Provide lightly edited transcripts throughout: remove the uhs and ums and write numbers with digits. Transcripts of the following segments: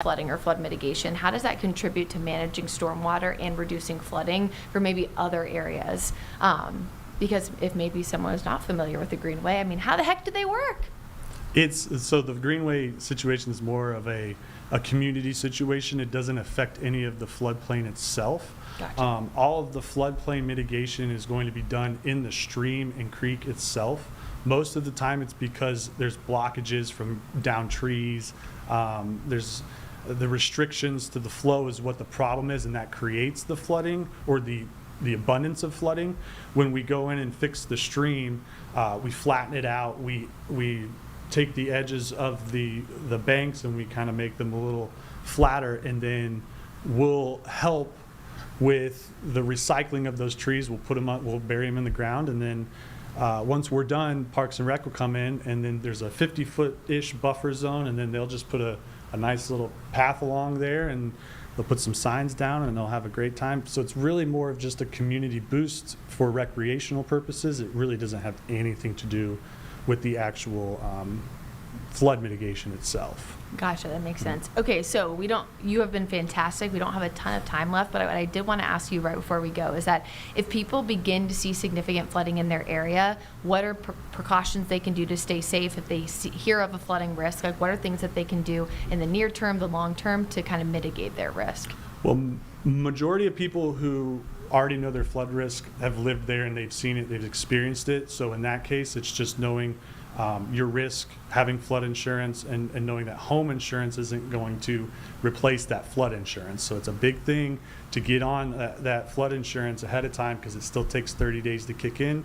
flooding or flood mitigation, how does that contribute to managing stormwater and reducing flooding for maybe other areas? Because if maybe someone is not familiar with the Greenway, I mean, how the heck do they work? So the Greenway situation is more of a community situation. It doesn't affect any of the floodplain itself. Gotcha. All of the floodplain mitigation is going to be done in the stream and creek itself. Most of the time it's because there's blockages from down trees. There's the restrictions to the flow is what the problem is, and that creates the flooding or the abundance of flooding. When we go in and fix the stream, we flatten it out. We take the edges of the banks and we kind of make them a little flatter, and then we'll help with the recycling of those trees. We'll put them up, we'll bury them in the ground, and then once we're done, Parks and Rec will come in, and then there's a 50-foot-ish buffer zone, and then they'll just put a nice little path along there, and they'll put some signs down, and they'll have a great time. So it's really more of just a community boost for recreational purposes. It really doesn't have anything to do with the actual flood mitigation itself. Gotcha, that makes sense. Okay, so you have been fantastic. We don't have a ton of time left, but what I did want to ask you right before we go is that if people begin to see significant flooding in their area, what are precautions they can do to stay safe? If they hear of a flooding risk, like what are things that they can do in the near term, the long term, to kind of mitigate their risk? Well, majority of people who already know their flood risk have lived there and they've seen it, they've experienced it. So in that case, it's just knowing your risk, having flood insurance, and knowing that home insurance isn't going to replace that flood insurance. So it's a big thing to get on that flood insurance ahead of time, because it still takes 30 days to kick in.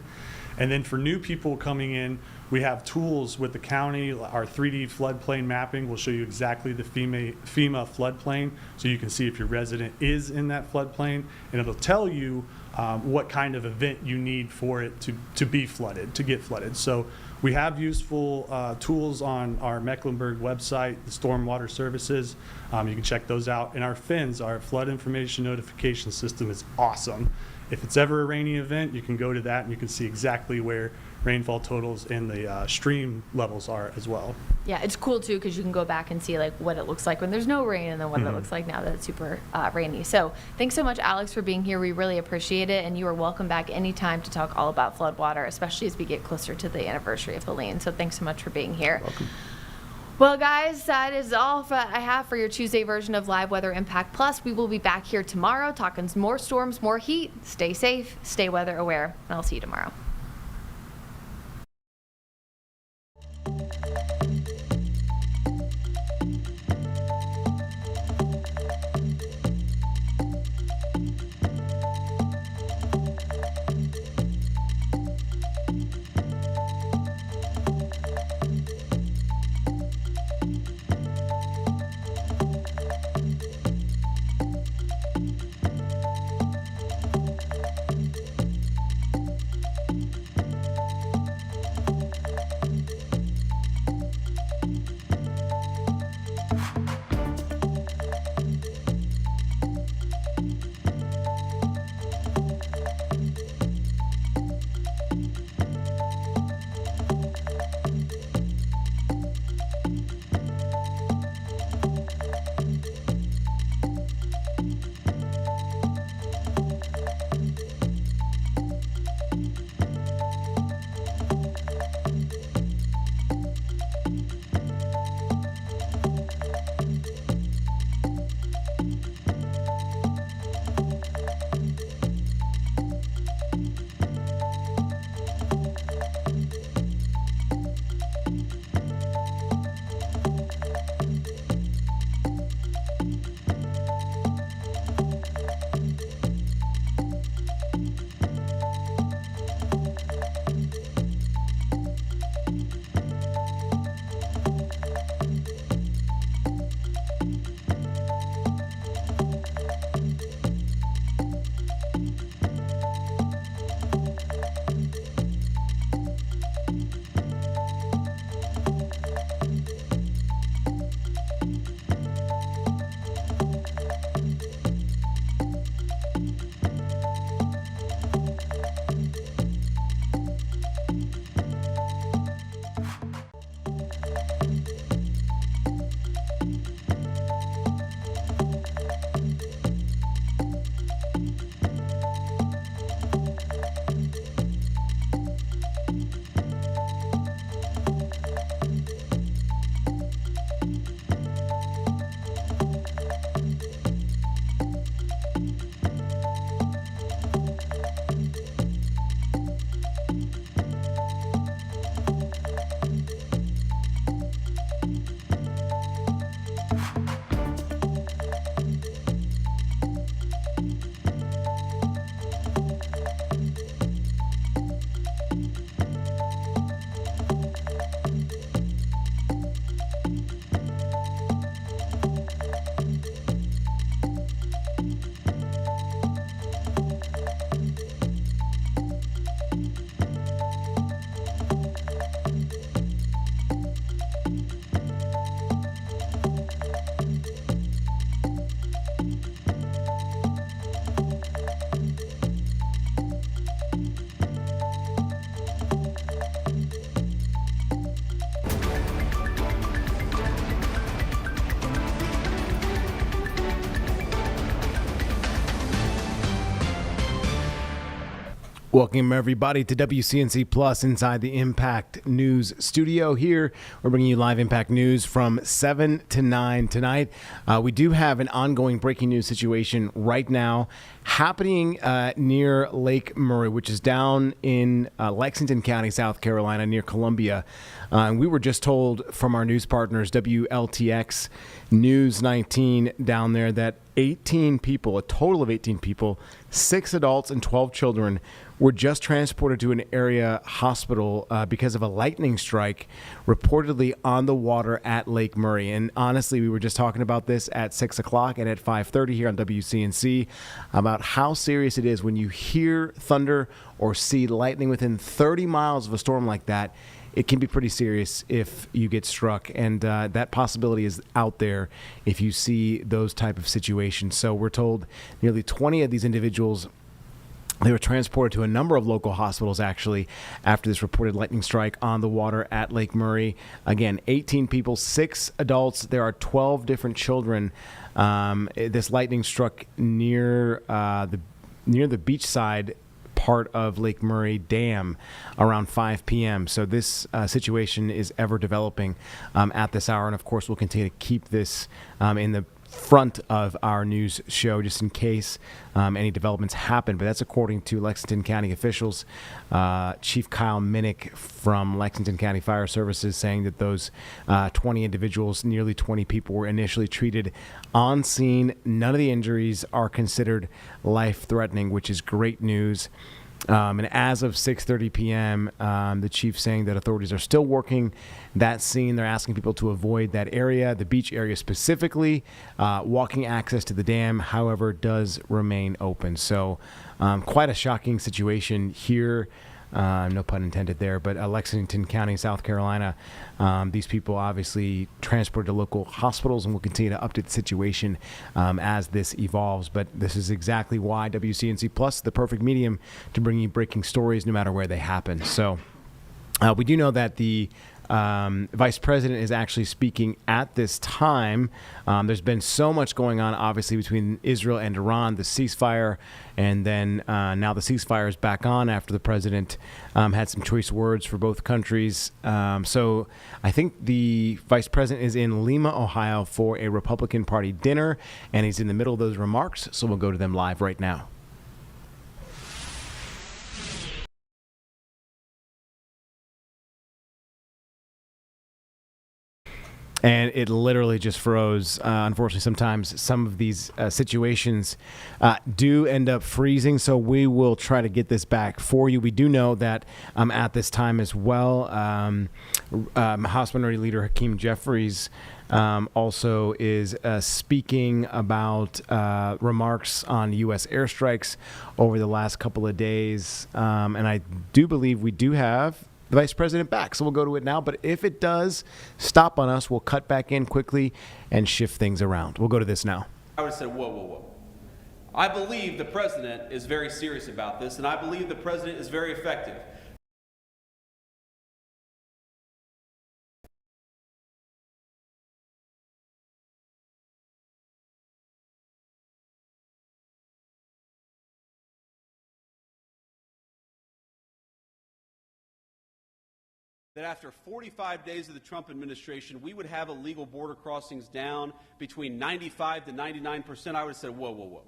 And then for new people coming in, we have tools with the county. Our 3D floodplain mapping will show you exactly the FEMA floodplain, so you can see if your resident is in that floodplain, and it'll tell you what kind of event you need for it to be flooded, to get flooded. So we have useful tools on our Mecklenburg website, the Stormwater Services. You can check those out. And our FINS, our Flood Information Notification System, is awesome. If it's ever a rainy event, you can go to that and you can see exactly where rainfall totals and the stream levels are as well. Yeah, it's cool too, because you can go back and see like what it looks like when there's no rain, and then what it looks like now that it's super rainy. So thanks so much, Alex, for being here. We really appreciate it, and you are welcome back anytime to talk all about floodwater, especially as we get closer to the anniversary of Helene. So thanks so much for being here. Welcome. Well, guys, that is all I have for your Tuesday version of Live Weather Impact Plus. We will be back here tomorrow talking more storms, more heat. Stay safe, stay weather aware, and I'll see you tomorrow. Welcome, everybody, to WCNC Plus inside the Impact News studio here. We're bringing you live Impact News from 7 to 9 tonight. We do have an ongoing breaking news situation right now happening near Lake Murray, which is down in Lexington County, South Carolina, near Columbia. And we were just told from our news partners, WLTX News 19 down there, that 18 people, a total of 18 people, 6 adults and 12 children, were just transported to an area hospital because of a lightning strike reportedly on the water at Lake Murray. And honestly, we were just talking about this at 6 o'clock and at 5:30 here on WCNC about how serious it is when you hear thunder or see lightning within 30 miles of a storm like that. It can be pretty serious if you get struck, and that possibility is out there if you see those type of situations. So we're told nearly 20 of these individuals, they were transported to a number of local hospitals, actually, after this reported lightning strike on the water at Lake Murray. Again, 18 people, 6 adults. There are 12 different children. This lightning struck near the beachside part of Lake Murray Dam around 5 p.m. So this situation is ever developing at this hour. And, of course, we'll continue to keep this in the front of our news show just in case any developments happen. But that's according to Lexington County officials. Chief Kyle Minnick from Lexington County Fire Services saying that those 20 individuals, nearly 20 people, were initially treated on scene. None of the injuries are considered life-threatening, which is great news. And as of 6:30 p.m., the chief saying that authorities are still working that scene. They're asking people to avoid that area, the beach area specifically. Walking access to the dam, however, does remain open. So quite a shocking situation here. No pun intended there, but Lexington County, South Carolina. These people obviously transported to local hospitals, and we'll continue to update the situation as this evolves. But this is exactly why WCNC Plus is the perfect medium to bring you breaking stories no matter where they happen. So we do know that the Vice President is actually speaking at this time. There's been so much going on, obviously, between Israel and Iran, the ceasefire, and then now the ceasefire is back on after the President had some choice words for both countries. So I think the Vice President is in Lima, Ohio for a Republican Party dinner, and he's in the middle of those remarks, so we'll go to them live right now. And it literally just froze. Unfortunately, sometimes some of these situations do end up freezing, so we will try to get this back for you. We do know that at this time as well, House Minority Leader Hakeem Jeffries also is speaking about remarks on U.S. airstrikes over the last couple of days. And I do believe we do have the Vice President back, so we'll go to it now. But if it does stop on us, we'll cut back in quickly and shift things around. We'll go to this now. I would have said, whoa, whoa, whoa. I believe the President is very serious about this, and I believe the President is very effective. That after 45 days of the Trump administration, we would have illegal border crossings down between 95 to 99%, I would have said, whoa, whoa, whoa.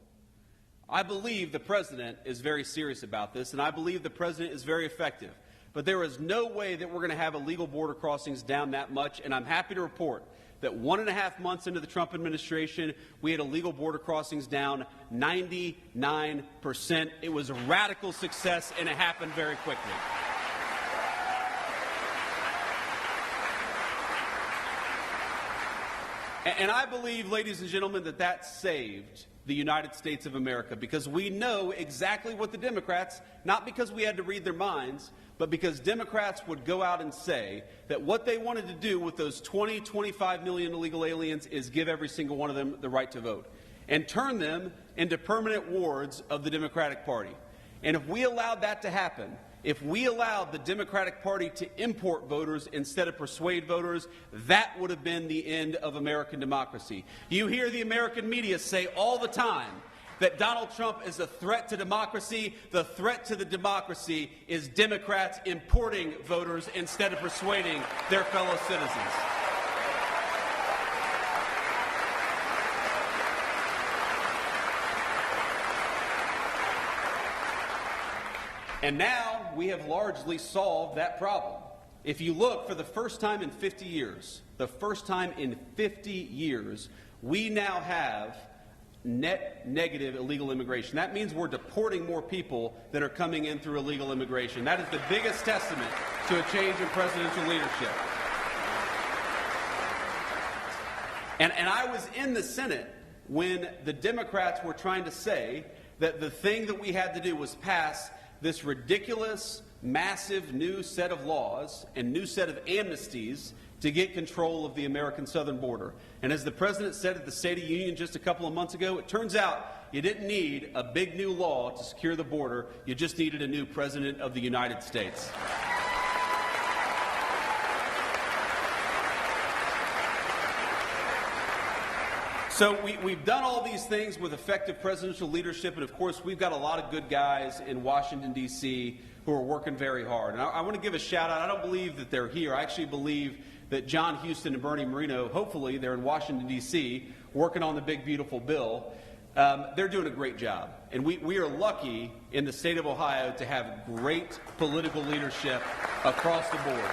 I believe the President is very serious about this, and I believe the President is very effective. But there is no way that we're going to have illegal border crossings down that much, and I'm happy to report that 1.5 months into the Trump administration, we had illegal border crossings down 99%. It was a radical success, and it happened very quickly. And I believe, ladies and gentlemen, that that saved the United States of America, because we know exactly what the Democrats, not because we had to read their minds, but because Democrats would go out and say that what they wanted to do with those 25 million illegal aliens is give every single one of them the right to vote and turn them into permanent wards of the Democratic Party. And if we allowed that to happen, if we allowed the Democratic Party to import voters instead of persuade voters, that would have been the end of American democracy. You hear the American media say all the time that Donald Trump is a threat to democracy. The threat to the democracy is Democrats importing voters instead of persuading their fellow citizens. And now we have largely solved that problem. If you look, for the first time in 50 years, we now have net negative illegal immigration. That means we're deporting more people that are coming in through illegal immigration. That is the biggest testament to a change in presidential leadership. And I was in the Senate when the Democrats were trying to say that the thing that we had to do was pass this ridiculous, massive new set of laws and new set of amnesties to get control of the American southern border. And as the President said at the State of the Union just a couple of months ago, it turns out you didn't need a big new law to secure the border. You just needed a new President of the United States. So we've done all these things with effective presidential leadership, and of course we've got a lot of good guys in Washington, D.C. who are working very hard. And I want to give a shout out. I don't believe that they're here. I actually believe that John Houston and Bernie Moreno, hopefully they're in Washington, D.C., working on the big, beautiful bill. They're doing a great job. And we are lucky in the state of Ohio to have great political leadership across the board.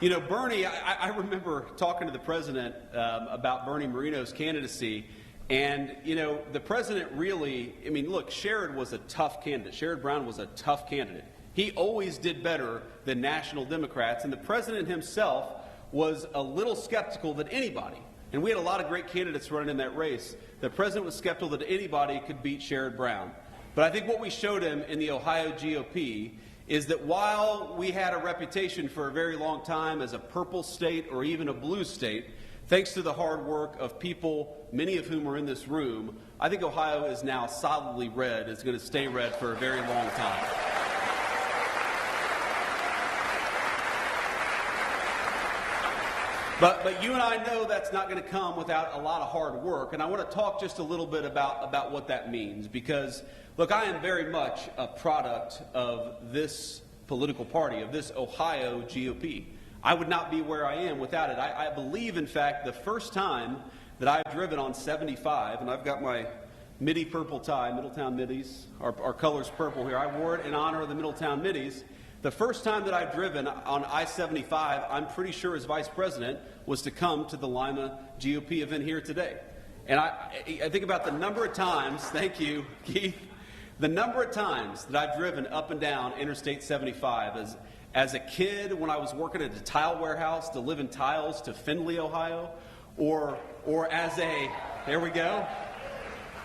You know, Bernie, I remember talking to the President about Bernie Moreno's candidacy, and, you know, the President really, I mean, look, Sherrod was a tough candidate. Sherrod Brown was a tough candidate. He always did better than national Democrats, and the President himself was a little skeptical that anybody, and we had a lot of great candidates running in that race, the President was skeptical that anybody could beat Sherrod Brown. But I think what we showed him in the Ohio GOP is that while we had a reputation for a very long time as a purple state or even a blue state, thanks to the hard work of people, many of whom are in this room, I think Ohio is now solidly red. It's going to stay red for a very long time. But you and I know that's not going to come without a lot of hard work, and I want to talk just a little bit about what that means, because, look, I am very much a product of this political party, of this Ohio GOP. I would not be where I am without it. I believe, in fact, the first time that I've driven on 75, and I've got my Midi purple tie, Middletown Middies, our color's purple here. I wore it in honor of the Middletown Middies. The first time that I've driven on I-75, I'm pretty sure as Vice President, was to come to the Lima GOP event here today. And I think about the number of times, thank you, Keith, the number of times that I've driven up and down Interstate 75 as a kid when I was working at a tile warehouse delivering tiles to Findlay, Ohio, or as a, there we go,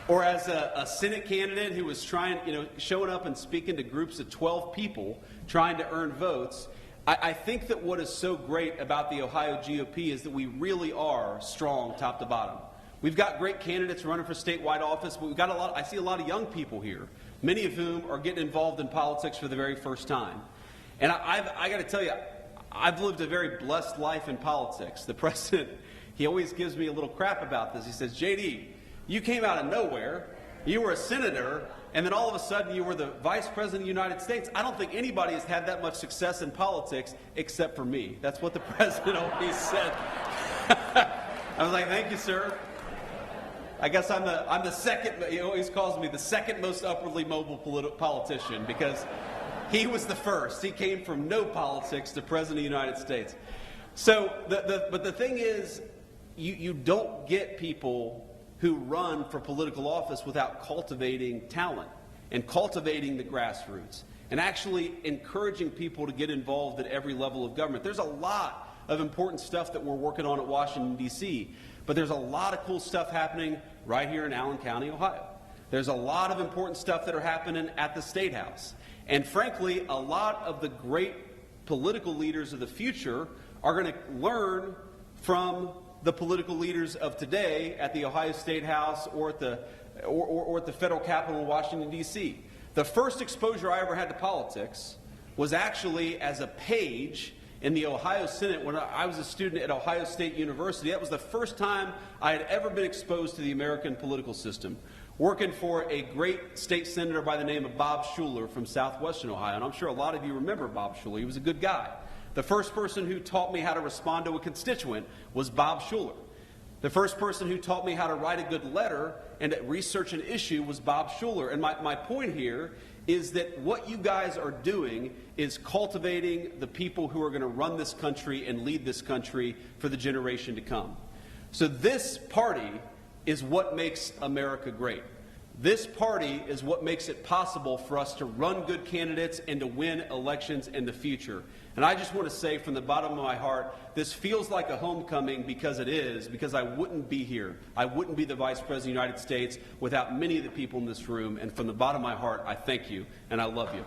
or as a Senate candidate who was showing up and speaking to groups of 12 people trying to earn votes. I think that what is so great about the Ohio GOP is that we really are strong top to bottom. We've got great candidates running for statewide office, but we've got I see a lot of young people here, many of whom are getting involved in politics for the very first time. And I got to tell you, I've lived a very blessed life in politics. The President, he always gives me a little crap about this. He says, JD, you came out of nowhere, you were a senator, and then all of a sudden you were the Vice President of the United States. I don't think anybody has had that much success in politics except for me. That's what the President always said. I was like, thank you, sir. I guess I'm the second, he always calls me the second most upwardly mobile politician, because he was the first. He came from no politics to President of the United States. So, but the thing is, you don't get people who run for political office without cultivating talent and cultivating the grassroots and actually encouraging people to get involved at every level of government. There's a lot of important stuff that we're working on at Washington, D.C., but there's a lot of cool stuff happening right here in Allen County, Ohio. There's a lot of important stuff that are happening at the State House. And frankly, a lot of the great political leaders of the future are going to learn from the political leaders of today at the Ohio State House or at the federal Capitol in Washington, D.C. The first exposure I ever had to politics was actually as a page in the Ohio Senate when I was a student at Ohio State University. That was the first time I had ever been exposed to the American political system, working for a great state senator by the name of Bob Schuler from southwestern Ohio. And I'm sure a lot of you remember Bob Schuler. He was a good guy. The first person who taught me how to respond to a constituent was Bob Schuler. The first person who taught me how to write a good letter and to research an issue was Bob Schuler. And my point here is that what you guys are doing is cultivating the people who are going to run this country and lead this country for the generation to come. So this party is what makes America great. This party is what makes it possible for us to run good candidates and to win elections in the future. And I just want to say from the bottom of my heart, this feels like a homecoming because it is, because I wouldn't be here. I wouldn't be the Vice President of the United States without many of the people in this room. And from the bottom of my heart, I thank you and I love you.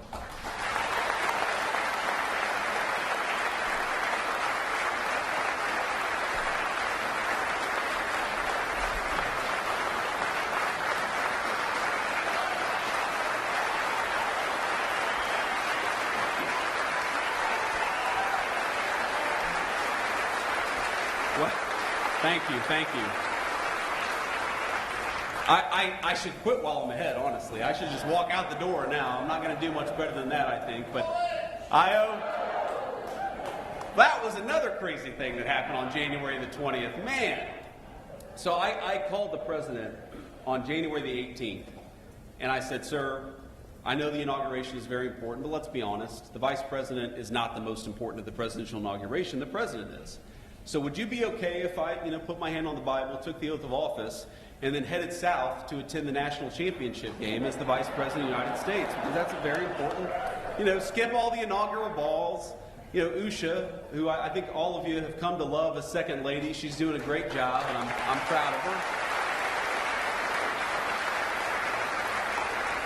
Thank you. I should quit while I'm ahead, honestly. I should just walk out the door now. I'm not going to do much better than that, I think. But that was another crazy thing that happened on January the 20th. Man. So I called the president on January the 18th, and I said, sir, I know the inauguration is very important, but let's be honest. The vice president is not the most important of the presidential inauguration. The president is. So would you be okay if I, put my hand on the Bible, took the oath of office, and then headed south to attend the national championship game as the Vice President of the United States? Because that's a very important, skip all the inaugural balls. Usha, who I think all of you have come to love as second lady, she's doing a great job, and I'm proud of her.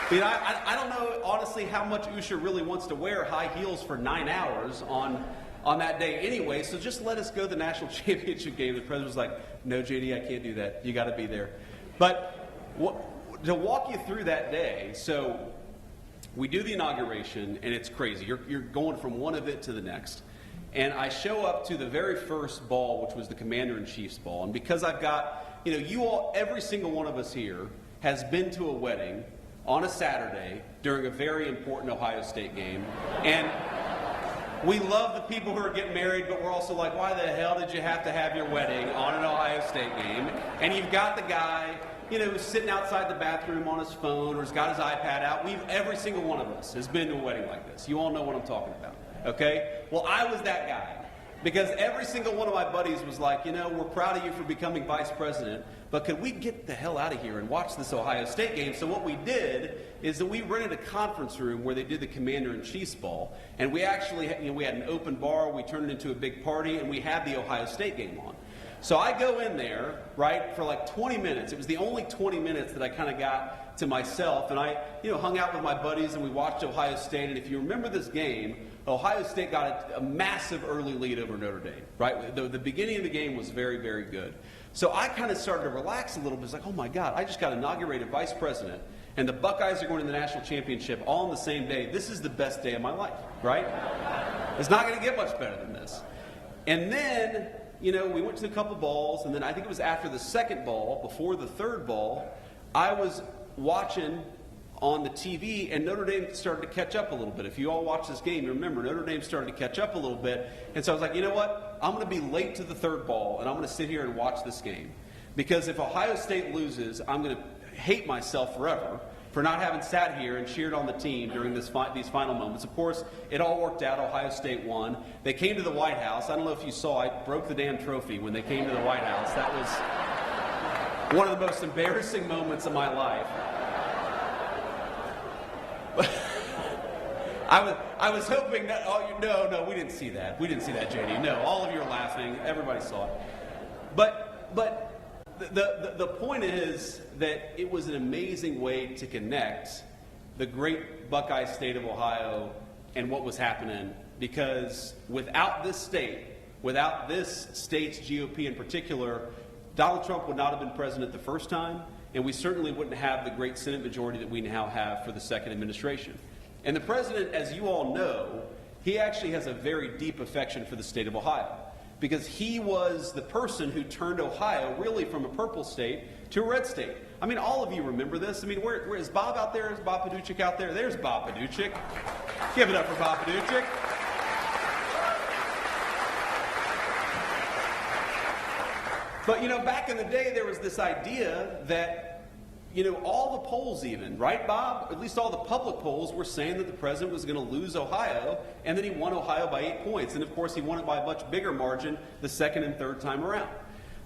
I don't know, honestly, how much Usha really wants to wear high heels for 9 hours on that day anyway, so just let us go to the national championship game. The president was like, no, JD, I can't do that. You got to be there. But to walk you through that day, so we do the inauguration, and it's crazy. You're going from one event to the next. And I show up to the very first ball, which was the Commander-in-Chief's ball. And because I've got, you all, every single one of us here has been to a wedding on a Saturday during a very important Ohio State game. And we love the people who are getting married, but we're also like, why the hell did you have to have your wedding on an Ohio State game? And you've got the guy, who's sitting outside the bathroom on his phone or has got his iPad out. Every single one of us has been to a wedding like this. You all know what I'm talking about, okay? Well, I was that guy. Because every single one of my buddies was like, we're proud of you for becoming vice president, but could we get the hell out of here and watch this Ohio State game? So what we did is that we rented a conference room where they did the Commander-in-Chief's ball, and we actually, we had an open bar, we turned it into a big party, and we had the Ohio State game on. So I go in there, right, for like 20 minutes. It was the only 20 minutes that I kind of got to myself, and I, hung out with my buddies, and we watched Ohio State, and if you remember this game, Ohio State got a massive early lead over Notre Dame, right? The beginning of the game was very, very good. So I kind of started to relax a little bit. It's like, oh my God, I just got inaugurated vice president, and the Buckeyes are going to the national championship all on the same day. This is the best day of my life, right? It's not going to get much better than this. And then, we went to a couple balls, and then I think it was after the second ball, before the third ball, I was watching on the TV, and Notre Dame started to catch up a little bit. If you all watch this game, you remember Notre Dame started to catch up a little bit. And so I was like, you know what? I'm going to be late to the third ball, and I'm going to sit here and watch this game. Because if Ohio State loses, I'm going to hate myself forever for not having sat here and cheered on the team during these final moments. Of course, it all worked out. Ohio State won. They came to the White House. I don't know if you saw, I broke the damn trophy when they came to the White House. That was one of the most embarrassing moments of my life. I was hoping that, no, we didn't see that. We didn't see that, JD. No, all of you are laughing. Everybody saw it. But the point is that it was an amazing way to connect the great Buckeye state of Ohio and what was happening, because without this state's GOP in particular, Donald Trump would not have been president the first time, and we certainly wouldn't have the great Senate majority that we now have for the second administration. And the president, as you all know, he actually has a very deep affection for the state of Ohio, because he was the person who turned Ohio really from a purple state to a red state. I mean, all of you remember this. I mean, where is Bob out there? Is Bob Paduchik out there? There's Bob Paduchik. Give it up for Bob Paduchik. But, you know, back in the day, there was this idea that, you know, all the polls even, right, Bob? At least all the public polls were saying that the president was going to lose Ohio, and that he won Ohio by 8 points. And, of course, he won it by a much bigger margin the second and third time around.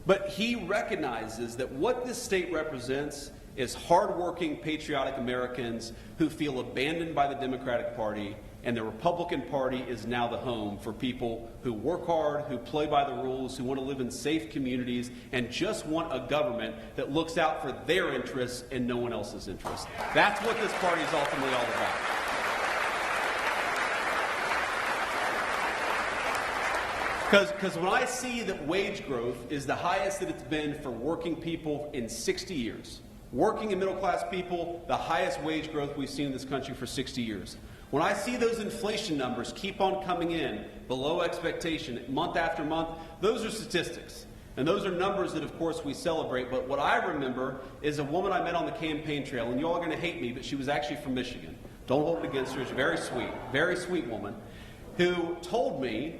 But he recognizes that what this state represents is hardworking, patriotic Americans who feel abandoned by the Democratic Party, and the Republican Party is now the home for people who work hard, who play by the rules, who want to live in safe communities, and just want a government that looks out for their interests and no one else's interests. That's what this party is ultimately all about. Because when I see that wage growth is the highest that it's been for working people in 60 years, working and middle-class people, the highest wage growth we've seen in this country for 60 years. When I see those inflation numbers keep on coming in below expectation month after month, those are statistics. And those are numbers that, of course, we celebrate. But what I remember is a woman I met on the campaign trail, and you all are going to hate me, but she was actually from Michigan. Don't hold it against her. She's very sweet woman, who told me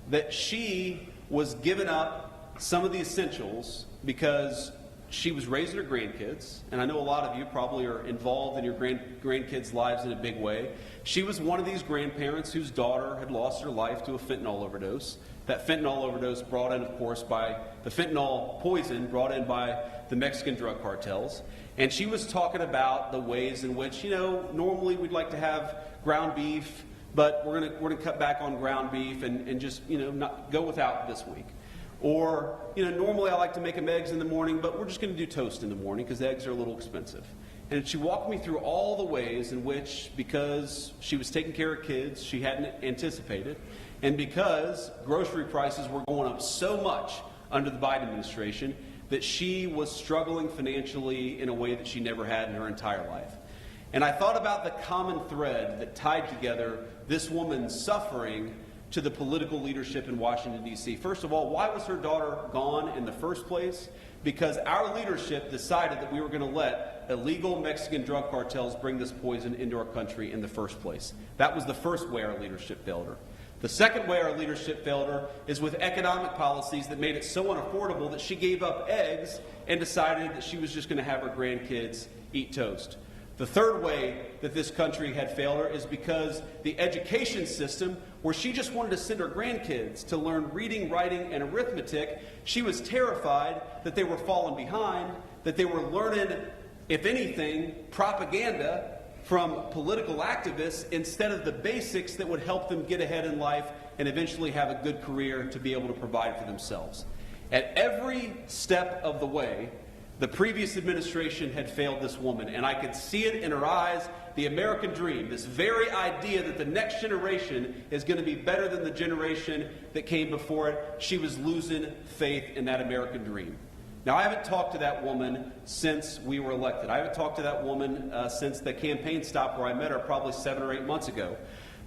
that she was giving up some of the essentials because she was raising her grandkids, and I know a lot of you probably are involved in your grandkids' lives in a big way. She was one of these grandparents whose daughter had lost her life to a fentanyl overdose. That fentanyl overdose brought in, of course, by the fentanyl poison brought in by the Mexican drug cartels. And she was talking about the ways in which, you know, normally we'd like to have ground beef, but we're gonna cut back on ground beef and just, you know, not go without this week. Or, you know, normally I like to make them eggs in the morning, but we're just going to do toast in the morning because eggs are a little expensive. And she walked me through all the ways in which, because she was taking care of kids she hadn't anticipated, and because grocery prices were going up so much under the Biden administration, that she was struggling financially in a way that she never had in her entire life. And I thought about the common thread that tied together this woman's suffering to the political leadership in Washington, D.C. First of all, why was her daughter gone in the first place? Because our leadership decided that we were going to let illegal Mexican drug cartels bring this poison into our country in the first place. That was the first way our leadership failed her. The second way our leadership failed her is with economic policies that made it so unaffordable that she gave up eggs and decided that she was just going to have her grandkids eat toast. The third way that this country had failed her is because the education system, where she just wanted to send her grandkids to learn reading, writing, and arithmetic, she was terrified that they were falling behind, that they were learning, if anything, propaganda from political activists instead of the basics that would help them get ahead in life and eventually have a good career to be able to provide for themselves. At every step of the way, the previous administration had failed this woman, and I could see it in her eyes, the American dream, this very idea that the next generation is going to be better than the generation that came before it. She was losing faith in that American dream. Now, I haven't talked to that woman since we were elected. I haven't talked to that woman since the campaign stopped where I met her probably 7 or 8 months ago.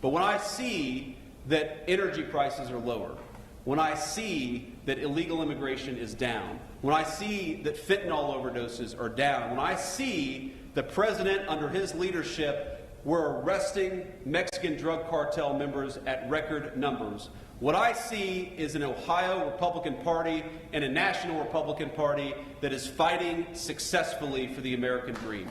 But when I see that energy prices are lower, when I see that illegal immigration is down, when I see that fentanyl overdoses are down, when I see the president under his leadership, we're arresting Mexican drug cartel members at record numbers, what I see is an Ohio Republican Party and a national Republican Party that is fighting successfully for the American dream.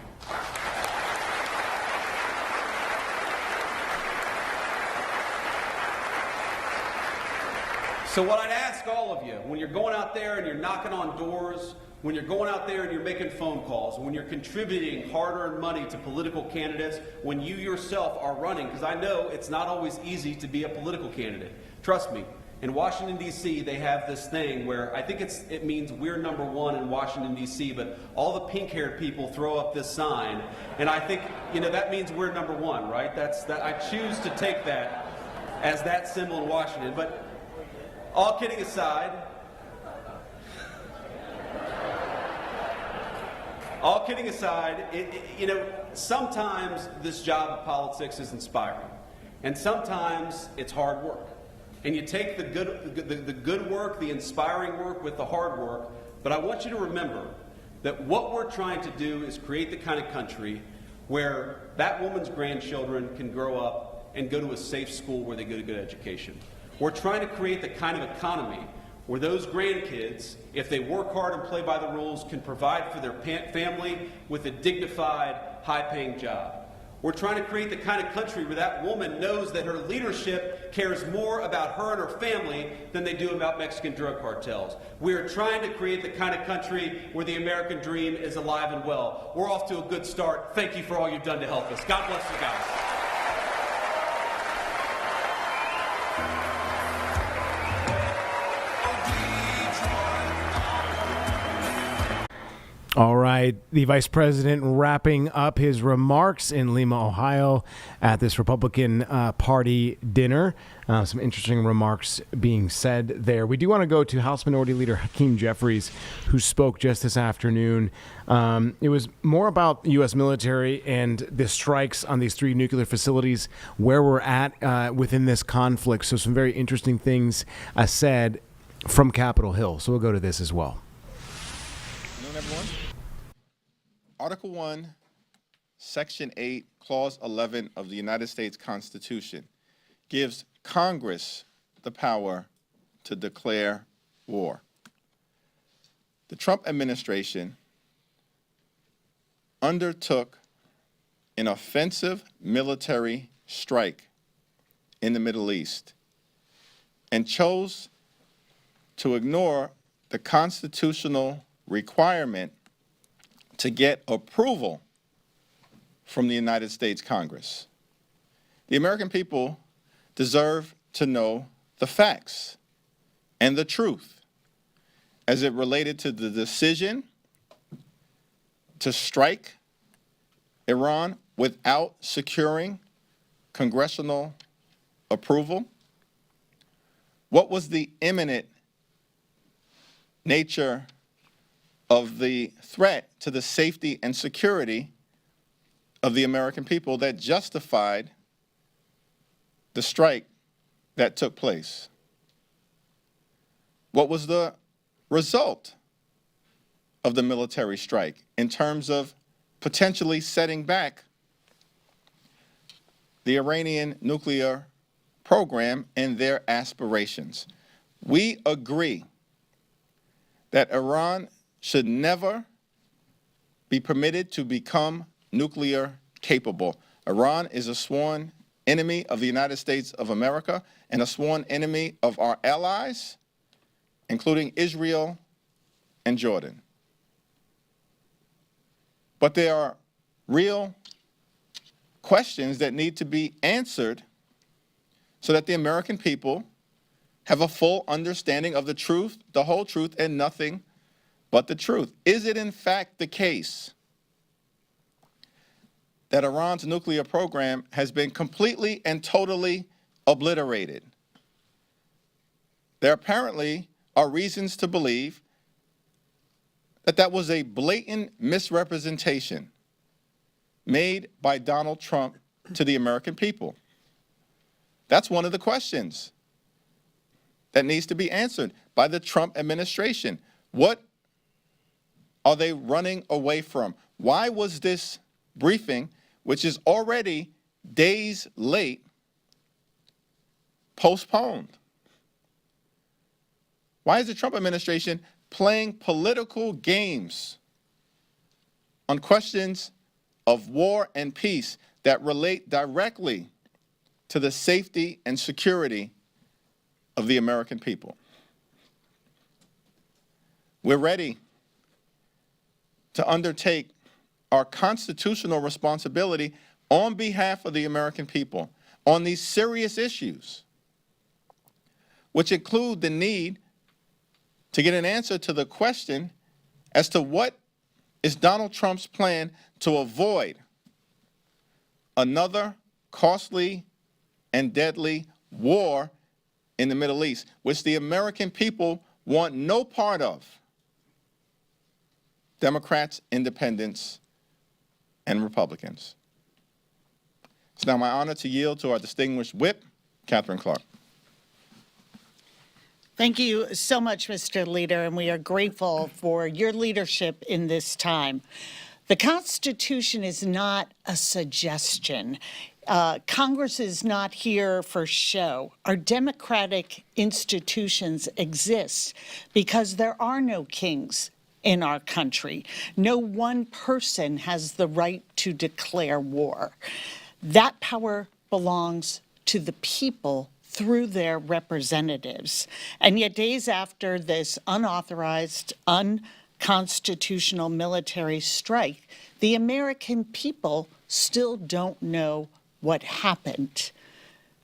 So what I'd ask all of you, when you're going out there and you're knocking on doors, when you're going out there and you're making phone calls, when you're contributing hard-earned money to political candidates, when you yourself are running, because I know it's not always easy to be a political candidate. Trust me, in Washington, D.C., they have this thing where I think it means we're number one in Washington, D.C., but all the pink-haired people throw up this sign, and I think, you know, that means we're number one, right? I choose to take that as that symbol in Washington. But all kidding aside, you know, sometimes this job of politics is inspiring. And sometimes it's hard work. And you take the good work, the inspiring work with the hard work, but I want you to remember that what we're trying to do is create the kind of country where that woman's grandchildren can grow up and go to a safe school where they get a good education. We're trying to create the kind of economy where those grandkids, if they work hard and play by the rules, can provide for their family with a dignified, high-paying job. We're trying to create the kind of country where that woman knows that her leadership cares more about her and her family than they do about Mexican drug cartels. We are trying to create the kind of country where the American dream is alive and well. We're off to a good start. Thank you for all you've done to help us. God bless you guys. All right, the vice president wrapping up his remarks in Lima, Ohio at this Republican Party dinner. Some interesting remarks being said there. We do want to go to House Minority Leader Hakeem Jeffries, who spoke just this afternoon. It was more about the U.S. military and the strikes on these 3 nuclear facilities, where we're at within this conflict. So some very interesting things said from Capitol Hill. So we'll go to this as well. Good afternoon, everyone. Article 1, Section 8, Clause 11 of the United States Constitution gives Congress the power to declare war. The Trump administration undertook an offensive military strike in the Middle East and chose to ignore the constitutional requirement to get approval from the United States Congress. The American people deserve to know the facts and the truth as it related to the decision to strike Iran without securing congressional approval. What was the imminent nature of the threat to the safety and security of the American people that justified the strike that took place? What was the result of the military strike in terms of potentially setting back the Iranian nuclear program and their aspirations? We agree that Iran should never be permitted to become nuclear capable. Iran is a sworn enemy of the United States of America and a sworn enemy of our allies, including Israel and Jordan. But there are real questions that need to be answered so that the American people have a full understanding of the truth, the whole truth, and nothing but the truth. Is it in fact the case that Iran's nuclear program has been completely and totally obliterated? There apparently are reasons to believe that that was a blatant misrepresentation made by Donald Trump to the American people. That's one of the questions that needs to be answered by the Trump administration. What are they running away from? Why was this briefing, which is already days late, postponed? Why is the Trump administration playing political games on questions of war and peace that relate directly to the safety and security of the American people? We're ready to undertake our constitutional responsibility on behalf of the American people on these serious issues, which include the need to get an answer to the question as to what is Donald Trump's plan to avoid another costly and deadly war in the Middle East, which the American people want no part of. Democrats, independents, and Republicans. It's now my honor to yield to our distinguished whip, Catherine Clark. Thank you so much, Mr. Leader, and we are grateful for your leadership in this time. The Constitution is not a suggestion. Congress is not here for show. Our democratic institutions exist because there are no kings in our country. No one person has the right to declare war. That power belongs to the people through their representatives. And yet, days after this unauthorized, unconstitutional military strike, the American people still don't know what happened.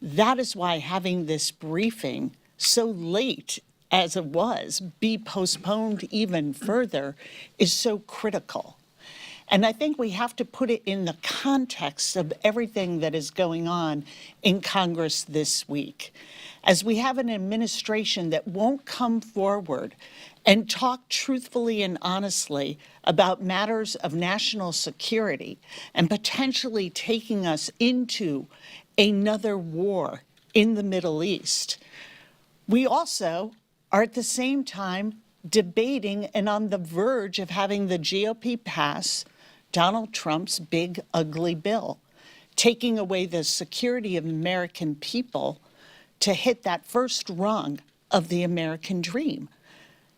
That is why having this briefing so late as it was be postponed even further is so critical. And I think we have to put it in the context of everything that is going on in Congress this week. As we have an administration that won't come forward and talk truthfully and honestly about matters of national security and potentially taking us into another war in the Middle East. We also are at the same time debating and on the verge of having the GOP pass Donald Trump's big, ugly bill, taking away the security of American people to hit that first rung of the American dream.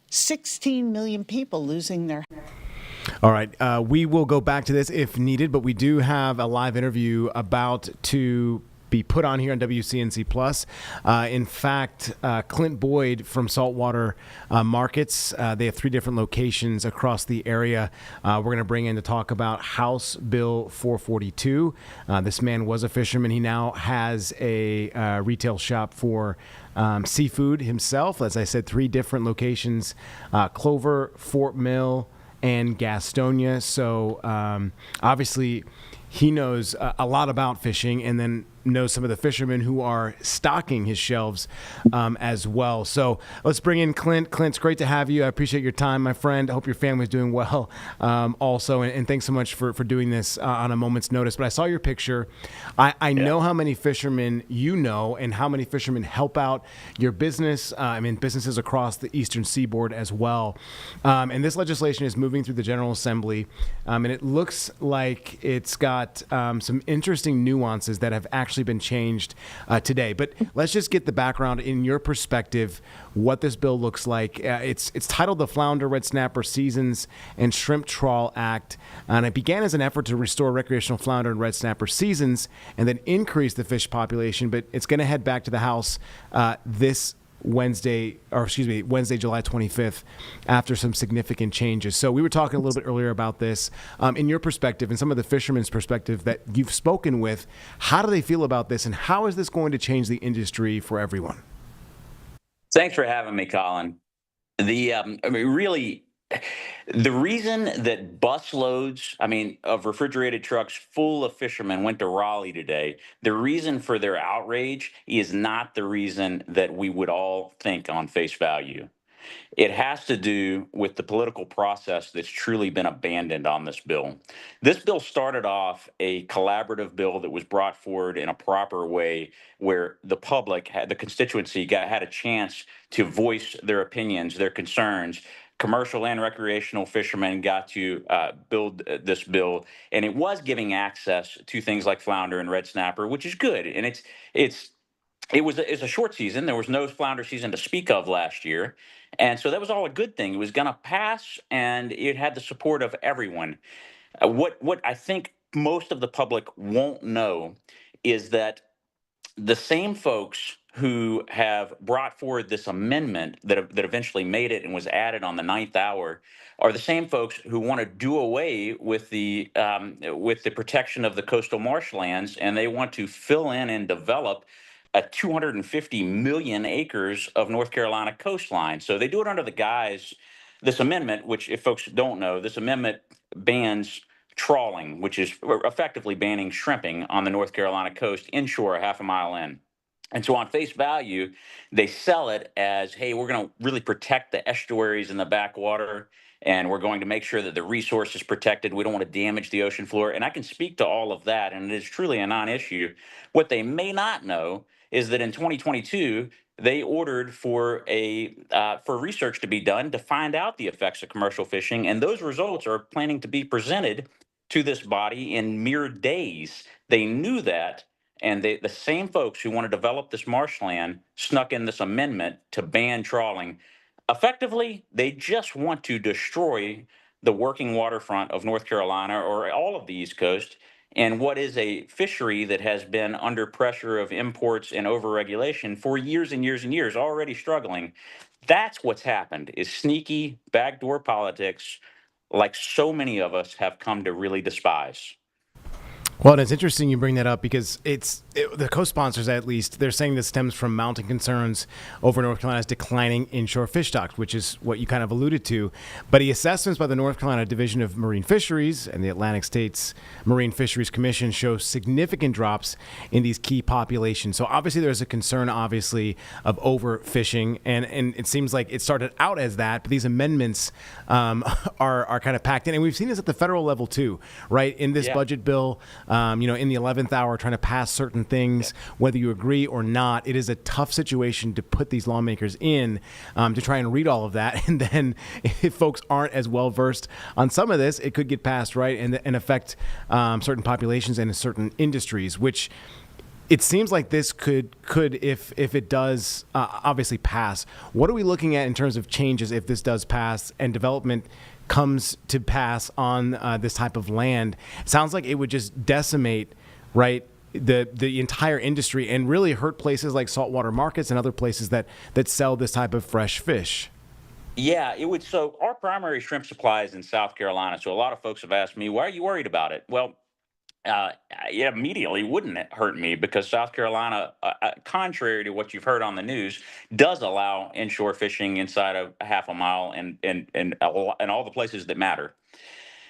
16 million people losing their. All right, we will go back to this if needed, but we do have a live interview about to be put on here on WCNC Plus. In fact, Clint Boyd from Saltwater Markets, they have 3 different locations across the area. We're going to bring in to talk about House Bill 442. This man was a fisherman. He now has a retail shop for seafood himself. As I said, 3 different locations, Clover, Fort Mill, and Gastonia. So obviously he knows a lot about fishing, and then knows some of the fishermen who are stocking his shelves as well. So let's bring in Clint. Clint, it's great to have you. I appreciate your time, my friend. I hope your family's doing well also. And thanks so much for doing this on a moment's notice. But I saw your picture. I know how many fishermen you know and how many fishermen help out your business. I mean, businesses across the Eastern Seaboard as well. And this legislation is moving through the General Assembly. And it looks like it's got some interesting nuances that have actually been changed today. But let's just get the background in your perspective, what this bill looks like. It's titled the Flounder, Red Snapper Seasons and Shrimp Trawl Act. And it began as an effort to restore recreational flounder and red snapper seasons and then increase the fish population. But it's going to head back to the House Wednesday, July 25th, after some significant changes. So we were talking a little bit earlier about this. In your perspective and some of the fishermen's perspective that you've spoken with, how do they feel about this, and how is this going to change the industry for everyone? Thanks for having me, Colin. The reason that busloads, of refrigerated trucks full of fishermen went to Raleigh today, the reason for their outrage is not the reason that we would all think on face value. It has to do with the political process that's truly been abandoned on this bill. This bill started off a collaborative bill that was brought forward in a proper way where the public, the constituency, had a chance to voice their opinions, their concerns. Commercial and recreational fishermen got to build this bill, and it was giving access to things like flounder and red snapper, which is good. And it's a short season. There was no flounder season to speak of last year. And so that was all a good thing. It was going to pass, and it had the support of everyone. What I think most of the public won't know is that the same folks who have brought forward this amendment that eventually made it and was added on the 9th hour are the same folks who want to do away with the protection of the coastal marshlands, and they want to fill in and develop 250 million acres of North Carolina coastline. So they do it under the guise, this amendment, which if folks don't know, this amendment bans trawling, which is effectively banning shrimping on the North Carolina coast inshore, half a mile in. And so on face value, they sell it as, hey, we're going to really protect the estuaries and the backwater, and we're going to make sure that the resource is protected. We don't want to damage the ocean floor. And I can speak to all of that, and it is truly a non-issue. What they may not know is that in 2022, they ordered for research to be done to find out the effects of commercial fishing, and those results are planning to be presented to this body in mere days. They knew that, and the same folks who want to develop this marshland snuck in this amendment to ban trawling. Effectively, they just want to destroy the working waterfront of North Carolina or all of the East Coast, and what is a fishery that has been under pressure of imports and overregulation for years and years and years, already struggling. That's what's happened, is sneaky backdoor politics like so many of us have come to really despise. Well, and it's interesting you bring that up because the co-sponsors, at least, they're saying this stems from mounting concerns over North Carolina's declining inshore fish stocks, which is what you kind of alluded to. But the assessments by the North Carolina Division of Marine Fisheries and the Atlantic States Marine Fisheries Commission show significant drops in these key populations. So obviously there's a concern, obviously, of overfishing, and it seems like it started out as that, but these amendments are kind of packed in. And we've seen this at the federal level too, right? In this budget bill, in the 11th hour, trying to pass certain things, whether you agree or not. It is a tough situation to put these lawmakers in to try and read all of that. And then if folks aren't as well versed on some of this, it could get passed, right, and affect certain populations and certain industries, which it seems like this could if it does obviously pass. What are we looking at in terms of changes if this does pass and development comes to pass on this type of land? It sounds like it would just decimate, right, the entire industry and really hurt places like saltwater markets and other places that sell this type of fresh fish. Yeah, it would. So our primary shrimp supply is in South Carolina. So a lot of folks have asked me, why are you worried about it? Well, uh, it immediately wouldn't it hurt me because South Carolina, contrary to what you've heard on the news, does allow inshore fishing inside of a half a mile and all the places that matter.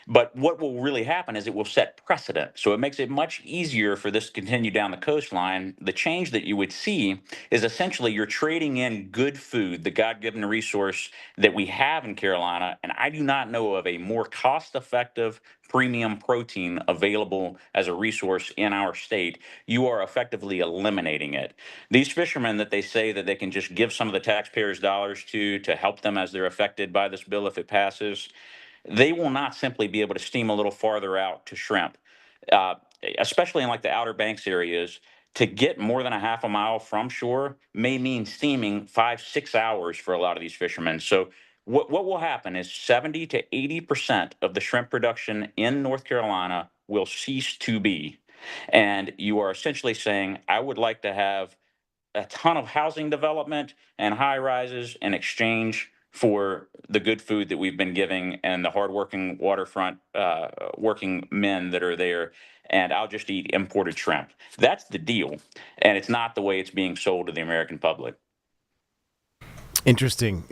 But what will really happen is it will set precedent. So it makes it much easier for this to continue down the coastline. The change that you would see is essentially you're trading in good food, the God given resource that we have in Carolina. And I do not know of a more cost effective premium protein available as a resource in our state. You are effectively eliminating it. These fishermen that they say that they can just give some of the taxpayers' dollars to help them as they're affected by this bill if it passes, they will not simply be able to steam a little farther out to shrimp, uh, especially in like the Outer Banks areas. To get more than a half a mile from shore may mean steaming 5, 6 hours for a lot of these fishermen. So what will happen is 70 to 80% of the shrimp production in North Carolina will cease to be. And you are essentially saying, I would like to have a ton of housing development and high rises in exchange for the good food that we've been giving and the hardworking waterfront working men that are there. And I'll just eat imported shrimp. That's the deal. And it's not the way it's being sold to the American public. Interesting.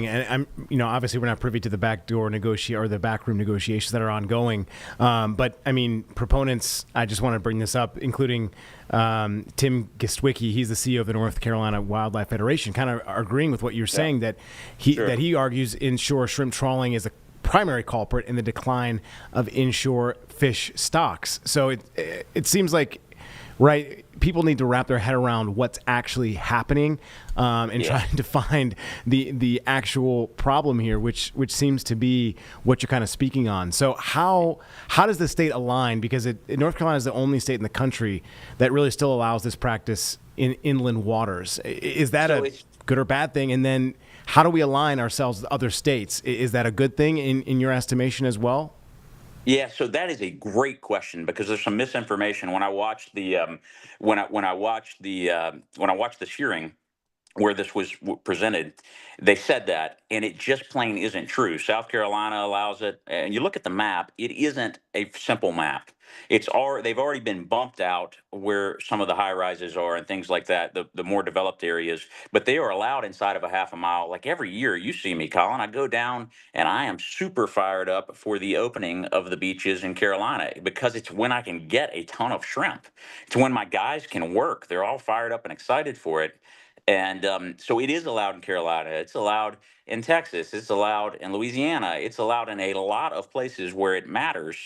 And obviously we're not privy to the the backroom negotiations that are ongoing. But I mean, proponents, I just want to bring this up, including Tim Gistwicki. He's the CEO of the North Carolina Wildlife Federation, kind of agreeing with what you're saying, that he argues inshore shrimp trawling is a primary culprit in the decline of inshore fish stocks. So it seems like, right, people need to wrap their head around what's actually happening and trying to find the actual problem here, which seems to be what you're kind of speaking on. So how does the state align? Because North Carolina is the only state in the country that really still allows this practice in inland waters. Is that a good or bad thing? And then how do we align ourselves with other states? Is that a good thing in your estimation as well? Yeah, so that is a great question because there's some misinformation. When I watched the when I watched the shearing, where this was presented, they said that, and it just plain isn't true. South Carolina allows it, and you look at the map, it isn't a simple map. They've already been bumped out where some of the high rises are and things like that, the more developed areas, but they are allowed inside of a half a mile. Like every year, you see me, Colin, I go down and I am super fired up for the opening of the beaches in Carolina because it's when I can get a ton of shrimp. It's when my guys can work. They're all fired up and excited for it. And so it is allowed in Carolina. It's allowed in Texas. It's allowed in Louisiana. It's allowed in a lot of places where it matters.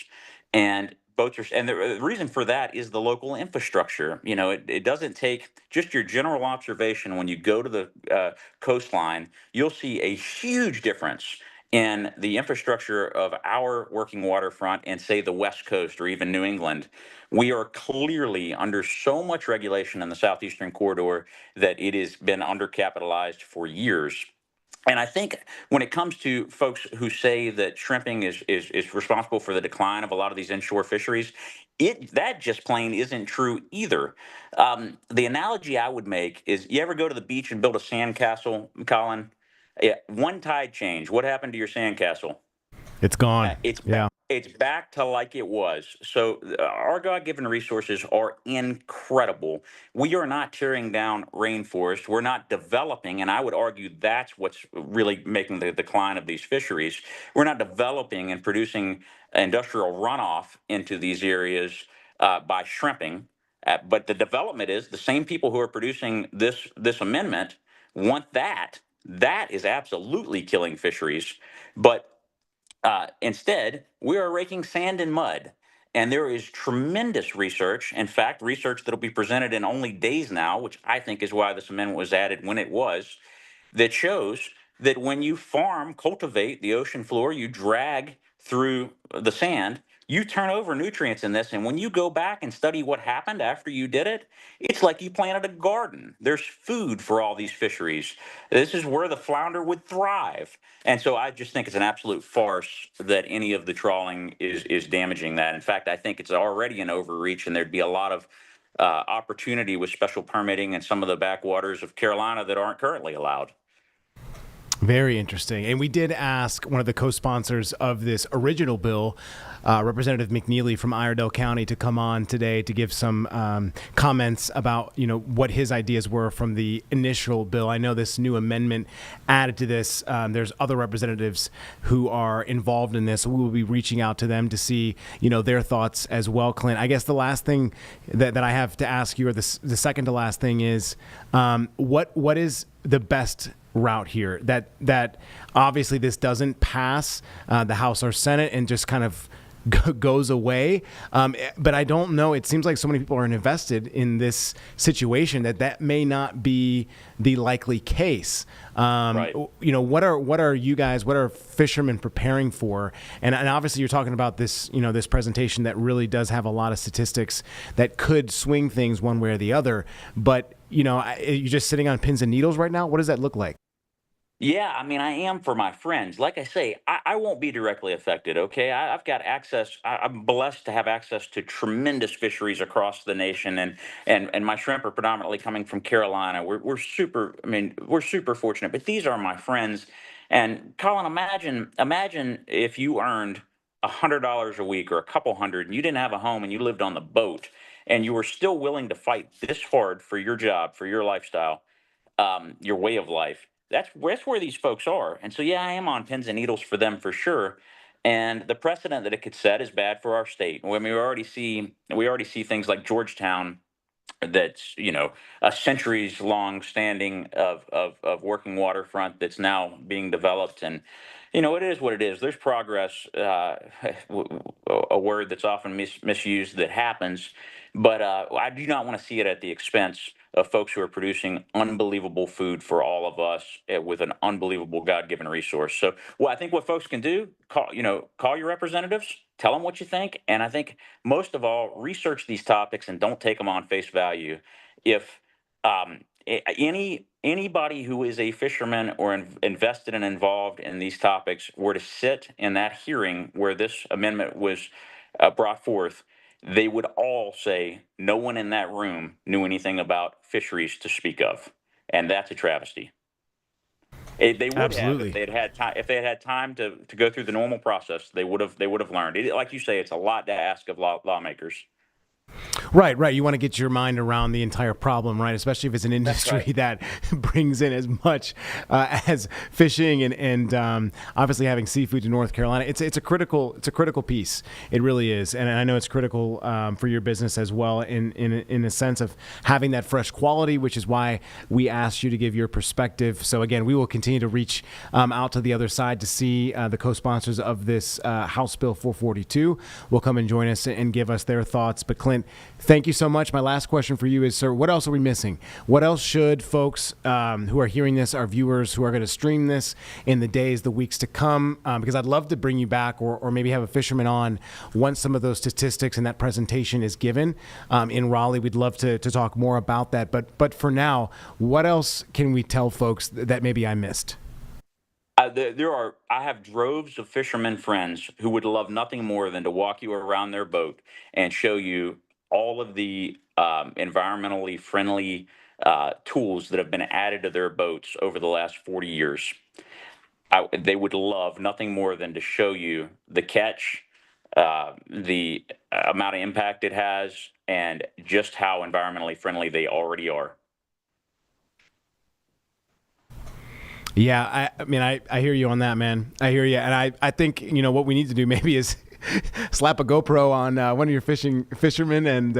And boats are, and the reason for that is the local infrastructure. You know, it doesn't take just your general observation. When you go to the coastline, you'll see a huge difference in the infrastructure of our working waterfront and, say, the West Coast or even New England. We are clearly under so much regulation in the southeastern corridor that it has been undercapitalized for years. And I think when it comes to folks who say that shrimping is responsible for the decline of a lot of these inshore fisheries, that just plain isn't true either. The analogy I would make is, you ever go to the beach and build a sandcastle, Colin? Yeah, one tide change. What happened to your sandcastle? It's gone. Yeah. It's back to like it was. So our God-given resources are incredible. We are not tearing down rainforest. We're not developing, and I would argue that's what's really making the decline of these fisheries. We're not developing and producing industrial runoff into these areas by shrimping. But the development is the same people who are producing this amendment want that. That is absolutely killing fisheries. But instead, we are raking sand and mud. And there is tremendous research, in fact, research that will be presented in only days now, which I think is why this amendment was added when it was, that shows that when you cultivate the ocean floor, you drag through the sand, you turn over nutrients in this. And when you go back and study what happened after you did it, it's like you planted a garden. There's food for all these fisheries. This is where the flounder would thrive. And so I just think it's an absolute farce that any of the trawling is damaging that. In fact, I think it's already an overreach, and there'd be a lot of opportunity with special permitting in some of the backwaters of Carolina that aren't currently allowed. Very interesting. And we did ask one of the co-sponsors of this original bill, Representative McNeely from Iredell County, to come on today to give some comments about, what his ideas were from the initial bill. I know this new amendment added to this. There's other representatives who are involved in this. We will be reaching out to them to see, their thoughts as well. Clint, I guess the last thing that I have to ask you, or the second to last thing, is what is the best route here, that obviously this doesn't pass the House or Senate and just kind of goes away, but I don't know, it seems like so many people are invested in this situation that may not be the likely case. Right. What are fishermen preparing for? And obviously you're talking about this, this presentation that really does have a lot of statistics that could swing things one way or the other, but you're just sitting on pins and needles right now. What does that look like? Yeah, I mean, I am for my friends. Like I say, I won't be directly affected, okay? I've got access. I'm blessed to have access to tremendous fisheries across the nation, and my shrimp are predominantly coming from Carolina. We're super fortunate, but these are my friends. And Colin, imagine if you earned $100 a week or a couple hundred, and you didn't have a home and you lived on the boat, and you were still willing to fight this hard for your job, for your lifestyle, your way of life. That's where these folks are. And so, yeah, I am on pins and needles for them for sure. And the precedent that it could set is bad for our state. I mean, we already see things like Georgetown, that's a centuries long standing of working waterfront that's now being developed. And it is what it is. There's progress, a word that's often misused, that happens, but I do not want to see it at the expense of folks who are producing unbelievable food for all of us, with an unbelievable God-given resource. So, well, I think what folks can do, call your representatives, tell them what you think, and I think most of all, research these topics and don't take them on face value. If anybody who is a fisherman or invested and involved in these topics were to sit in that hearing where this amendment was brought forth, they would all say no one in that room knew anything about fisheries to speak of. and that's a travesty. They would Absolutely. have if they had had time. If they had had time to go through the normal process, they would have learned. Like you say, it's a lot to ask of lawmakers. Right, right. You want to get your mind around the entire problem, right? Especially if it's an industry right. that brings in as much as fishing and obviously having seafood to North Carolina. It's a critical piece. It really is, and I know it's critical for your business as well in a sense of having that fresh quality, which is why we asked you to give your perspective. So again, we will continue to reach out to the other side to see the co-sponsors of this House Bill 442 will come and join us and give us their thoughts. But Clint, thank you so much. My last question for you is, sir, what else are we missing? What else should folks who are hearing this, our viewers who are going to stream this in the days, the weeks to come, because I'd love to bring you back or maybe have a fisherman on once some of those statistics and that presentation is given in Raleigh. We'd love to talk more about that. But for now, what else can we tell folks that maybe I missed? I have droves of fishermen friends who would love nothing more than to walk you around their boat and show you all of the environmentally friendly tools that have been added to their boats over the last 40 years. They would love nothing more than to show you the catch, the amount of impact it has, and just how environmentally friendly they already are. Yeah, I mean, I hear you on that, man. I hear you. And I think, what we need to do maybe is slap a GoPro on one of your fishermen and,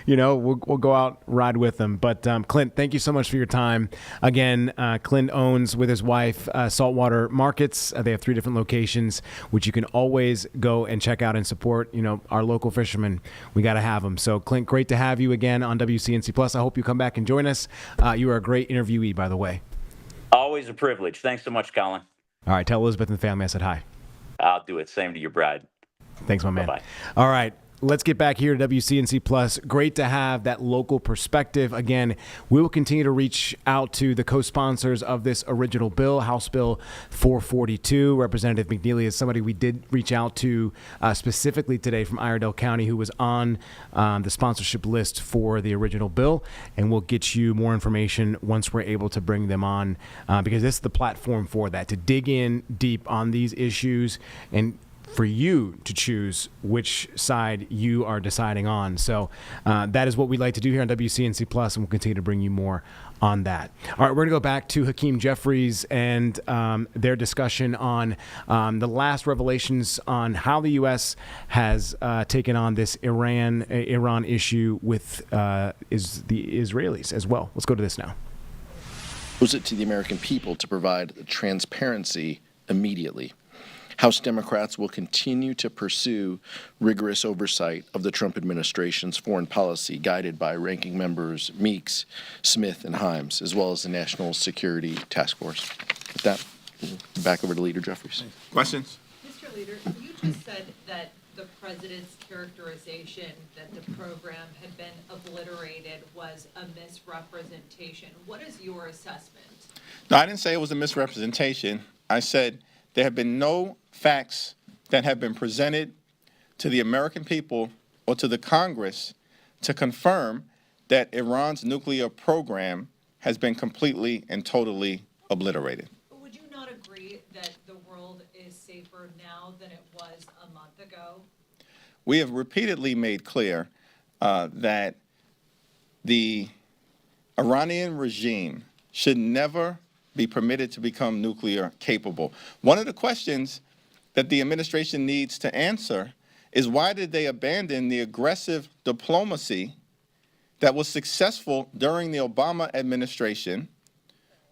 we'll go out, ride with them. But Clint, thank you so much for your time. Again, Clint owns with his wife Saltwater Markets. They have 3 different locations, which you can always go and check out and support. Our local fishermen. We got to have them. So Clint, great to have you again on WCNC Plus. I hope you come back and join us. You are a great interviewee, by the way. Always a privilege. Thanks so much, Colin. All right. Tell Elizabeth and the family I said hi. I'll do it. Same to your bride. Thanks, my man. Bye-bye. All right. Let's get back here to WCNC Plus. Great to have that local perspective. Again, we will continue to reach out to the co-sponsors of this original bill, House Bill 442. Representative McNeely is somebody we did reach out to specifically today from Iredell County, who was on the sponsorship list for the original bill. And we'll get you more information once we're able to bring them on because this is the platform for that, to dig in deep on these issues and for you to choose which side you are deciding on. So that is what we like to do here on WCNC Plus, and we'll continue to bring you more on that. All right, we're going to go back to Hakeem Jeffries and their discussion on the last revelations on how the U.S. has taken on this Iran issue with the Israelis as well. Let's go to this now. Was it to the American people to provide transparency immediately? House Democrats will continue to pursue rigorous oversight of the Trump administration's foreign policy, guided by ranking members Meeks, Smith, and Himes, as well as the National Security Task Force. With that, back over to Leader Jeffries. Questions? Mr. Leader, you just said that the president's characterization that the program had been obliterated was a misrepresentation. What is your assessment? No, I didn't say it was a misrepresentation. I said there have been no facts that have been presented to the American people or to the Congress to confirm that Iran's nuclear program has been completely and totally obliterated. But would you not agree that the world is safer now than it was a month ago? We have repeatedly made clear that the Iranian regime should never be permitted to become nuclear capable. One of the questions that the administration needs to answer is, why did they abandon the aggressive diplomacy that was successful during the Obama administration,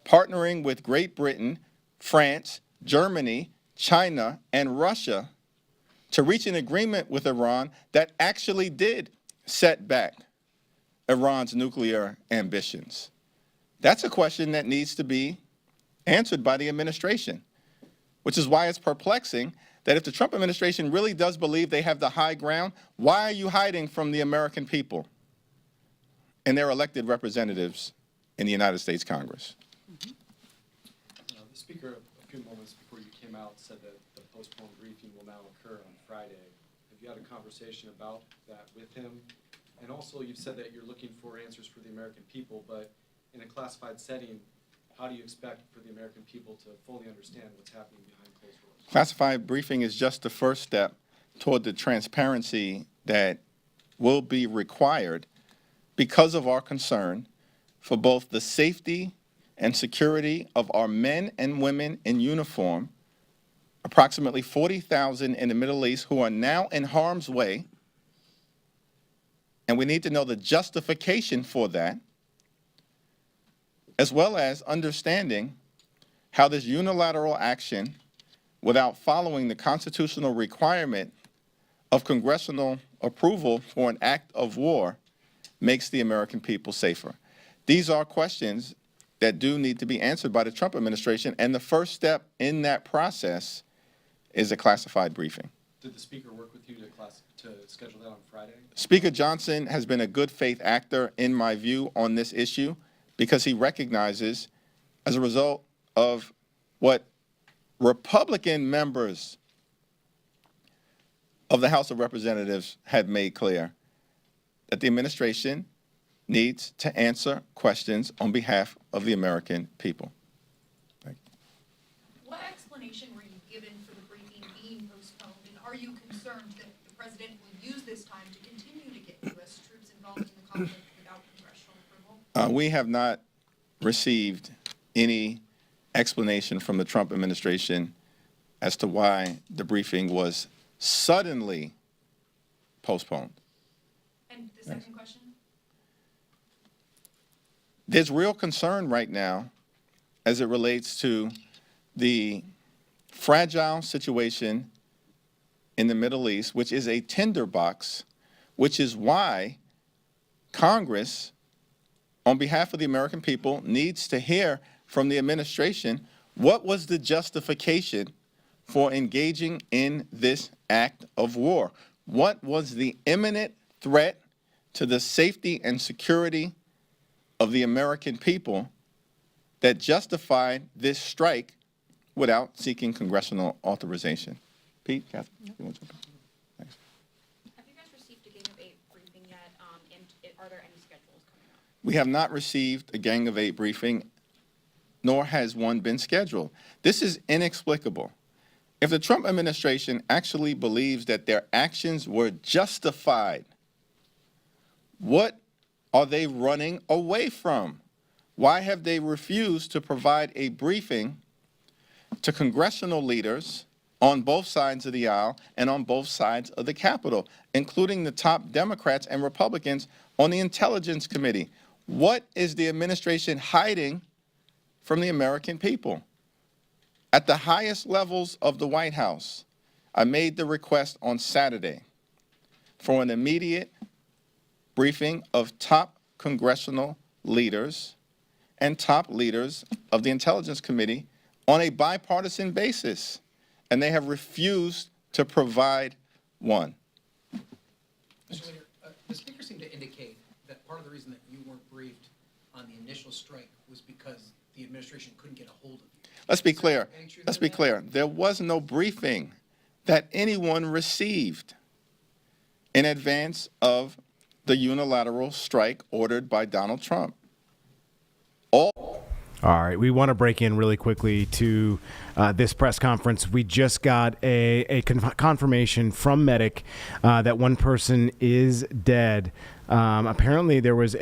partnering with Great Britain, France, Germany, China, and Russia to reach an agreement with Iran that actually did set back Iran's nuclear ambitions? That's a question that needs to be answered by the administration, which is why it's perplexing that if the Trump administration really does believe they have the high ground, why are you hiding from the American people and their elected representatives in the United States Congress? The Speaker, a few moments before you came out, said that the postponed briefing will now occur on Friday. Have you had a conversation about that with him? And also, you've said that you're looking for answers for the American people, but in a classified setting, how do you expect for the American people to fully understand what's happening behind closed doors? Classified briefing is just the first step toward the transparency that will be required because of our concern for both the safety and security of our men and women in uniform, approximately 40,000 in the Middle East who are now in harm's way, and we need to know the justification for that, as well as understanding how this unilateral action, without following the constitutional requirement of congressional approval for an act of war, makes the American people safer. These are questions that do need to be answered by the Trump administration, and the first step in that process is a classified briefing. Did the speaker work with you to schedule that on Friday? Speaker Johnson has been a good faith actor, in my view, on this issue, because he recognizes, as a result of what Republican members of the House of Representatives had made clear, that the administration needs to answer questions on behalf of the American people. What explanation were you given for the briefing being postponed, and are you concerned that the president will use this time to continue to get U.S. troops involved in the conflict without congressional approval? We have not received any explanation from the Trump administration as to why the briefing was suddenly postponed. And the second question? There's real concern right now as it relates to the fragile situation in the Middle East, which is a tinderbox, which is why Congress, on behalf of the American people, needs to hear from the administration what was the justification for engaging in this act of war. What was the imminent threat to the safety and security of the American people that justified this strike without seeking congressional authorization? Pete, Catherine, you want to jump in? Thanks. Have you guys received a Gang of 8 briefing yet, and are there any schedules coming up? We have not received a Gang of 8 briefing, nor has one been scheduled. This is inexplicable. If the Trump administration actually believes that their actions were justified, what are they running away from? Why have they refused to provide a briefing to congressional leaders on both sides of the aisle and on both sides of the Capitol, including the top Democrats and Republicans on the Intelligence Committee? What is the administration hiding from the American people? At the highest levels of the White House, I made the request on Saturday for an immediate briefing of top congressional leaders and top leaders of the Intelligence Committee on a bipartisan basis, and they have refused to provide one. Mr. Leader, the speaker seemed to indicate that part of the reason that you weren't briefed on the initial strike was because the administration couldn't get a hold of you. Let's be clear. Let's be clear. There was no briefing that anyone received in advance of the unilateral strike ordered by Donald Trump. All right, we want to break in really quickly to this press conference. We just got a confirmation from medic that one person is dead. Apparently, there was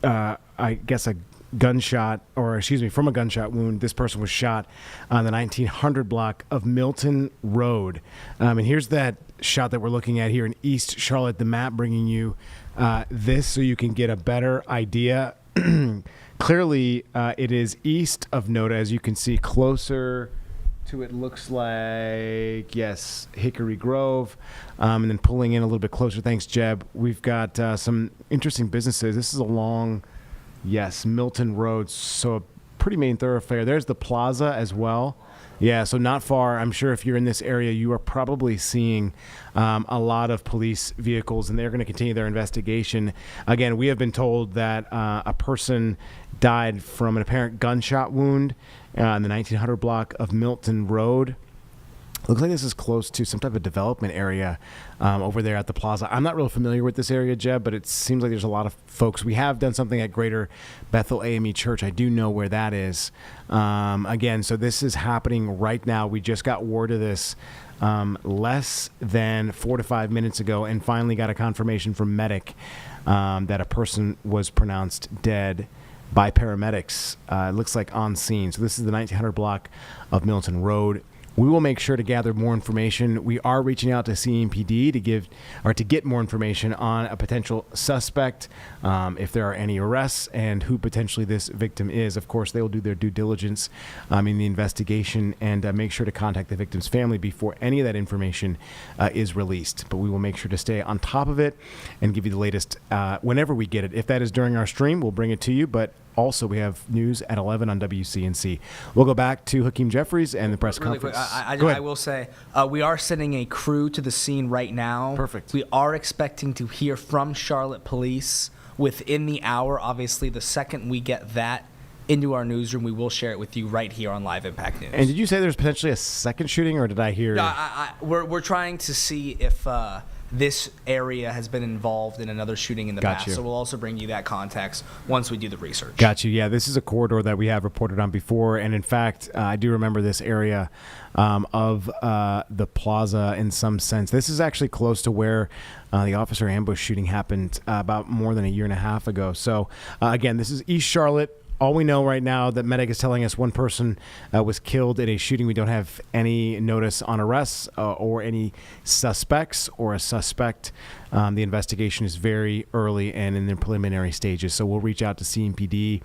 I guess a gunshot, from a gunshot wound. This person was shot on the 1900 block of Milton Road. And here's that shot that we're looking at here in East Charlotte, the map bringing you this so you can get a better idea. Clearly, it is east of Noda, as you can see, closer to it looks like, yes, Hickory Grove. And then pulling in a little bit closer, thanks, Jeb, we've got some interesting businesses. This is along, yes, Milton Road, so a pretty main thoroughfare. There's the plaza as well. Yeah, so not far. I'm sure if you're in this area, you are probably seeing a lot of police vehicles, and they're going to continue their investigation. Again, we have been told that a person died from an apparent gunshot wound in the 1900 block of Milton Road. Looks like this is close to some type of development area over there at the plaza. I'm not real familiar with this area, Jeb, but it seems like there's a lot of folks. We have done something at Greater Bethel AME Church. I do know where that is. Again, so this is happening right now. We just got word of this less than 4 to 5 minutes ago and finally got a confirmation from medic that a person was pronounced dead by paramedics. It looks like on scene. So this is the 1900 block of Milton Road. We will make sure to gather more information. We are reaching out to CMPD to get more information on a potential suspect, if there are any arrests, and who potentially this victim is. Of course, they will do their due diligence in the investigation and make sure to contact the victim's family before any of that information is released. But we will make sure to stay on top of it and give you the latest whenever we get it. If that is during our stream, we'll bring it to you. But also, we have news at 11 on WCNC. We'll go back to Hakeem Jeffries and the press Really conference. quick, I will say, we are sending a crew to the scene right now. Perfect. We are expecting to hear from Charlotte Police within the hour. Obviously, the second we get that into our newsroom, we will share it with you right here on Live Impact News. And did you say there's potentially a second shooting, or did I hear? We're trying to see if this area has been involved in another shooting in the past. You. So we'll also bring you that context once we do the research. Got you. Yeah, this is a corridor that we have reported on before. And in fact, I do remember this area of the plaza in some sense. This is actually close to where the officer ambush shooting happened about more than a year and a half ago. So again, this is East Charlotte. All we know right now that medic is telling us one person was killed in a shooting. We don't have any notice on arrests or any suspects or a suspect. The investigation is very early and in the preliminary stages. So we'll reach out to CMPD.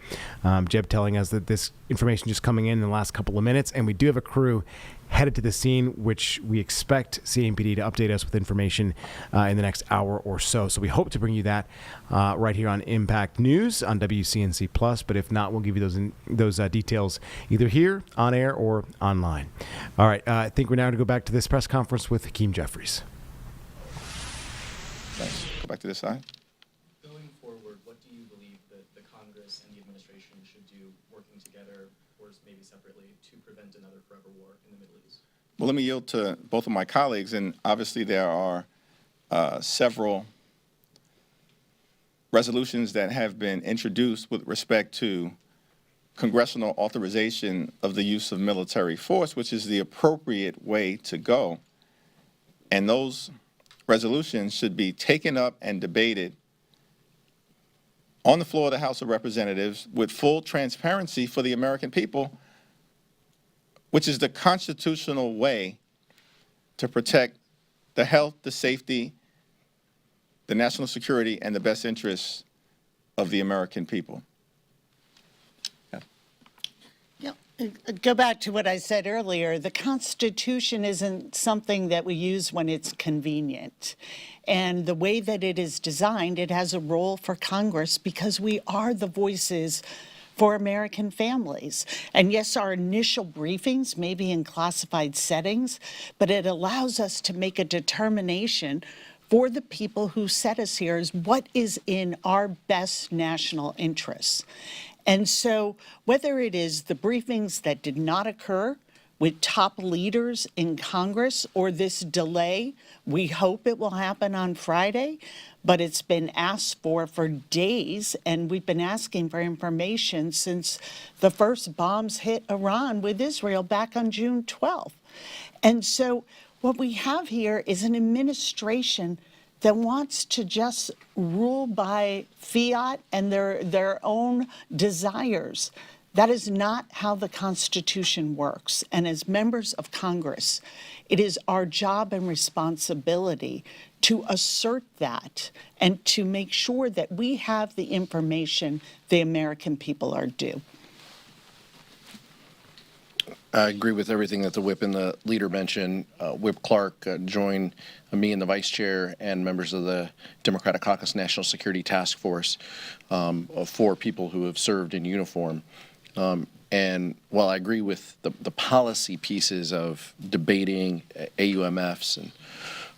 Jeb telling us that this information just coming in the last couple of minutes. And we do have a crew headed to the scene, which we expect CMPD to update us with information in the next hour or so. So we hope to bring you that right here on Impact News on WCNC Plus. But if not, we'll give you those details either here on air or online. All right. I think we're now going to go back to this press conference with Hakeem Jeffries. Thanks. Go back to this side. Going forward, what do you believe that the Congress and the administration should do working together, or maybe separately, to prevent another forever war in the Middle East? Well, let me yield to both of my colleagues, and obviously there are several resolutions that have been introduced with respect to congressional authorization of the use of military force, which is the appropriate way to go. And those resolutions should be taken up and debated on the floor of the House of Representatives with full transparency for the American people, which is the constitutional way to protect the health, the safety, the national security, and the best interests of the American people. Go back to what I said earlier. The Constitution isn't something that we use when it's convenient. And the way that it is designed, it has a role for Congress because we are the voices for American families. And yes, our initial briefings may be in classified settings, but it allows us to make a determination for the people who set us here is what is in our best national interests. And so whether it is the briefings that did not occur with top leaders in Congress or this delay, we hope it will happen on Friday, but it's been asked for days, and we've been asking for information since the first bombs hit Iran with Israel back on June 12th. And so what we have here is an administration that wants to just rule by fiat and their own desires. That is not how the Constitution works. And as members of Congress, it is our job and responsibility to assert that and to make sure that we have the information the American people are due. I agree with everything that the whip and the leader mentioned. Whip Clark joined me and the vice chair and members of the Democratic Caucus National Security Task Force of 4 people who have served in uniform. And while I agree with the policy pieces of debating AUMFs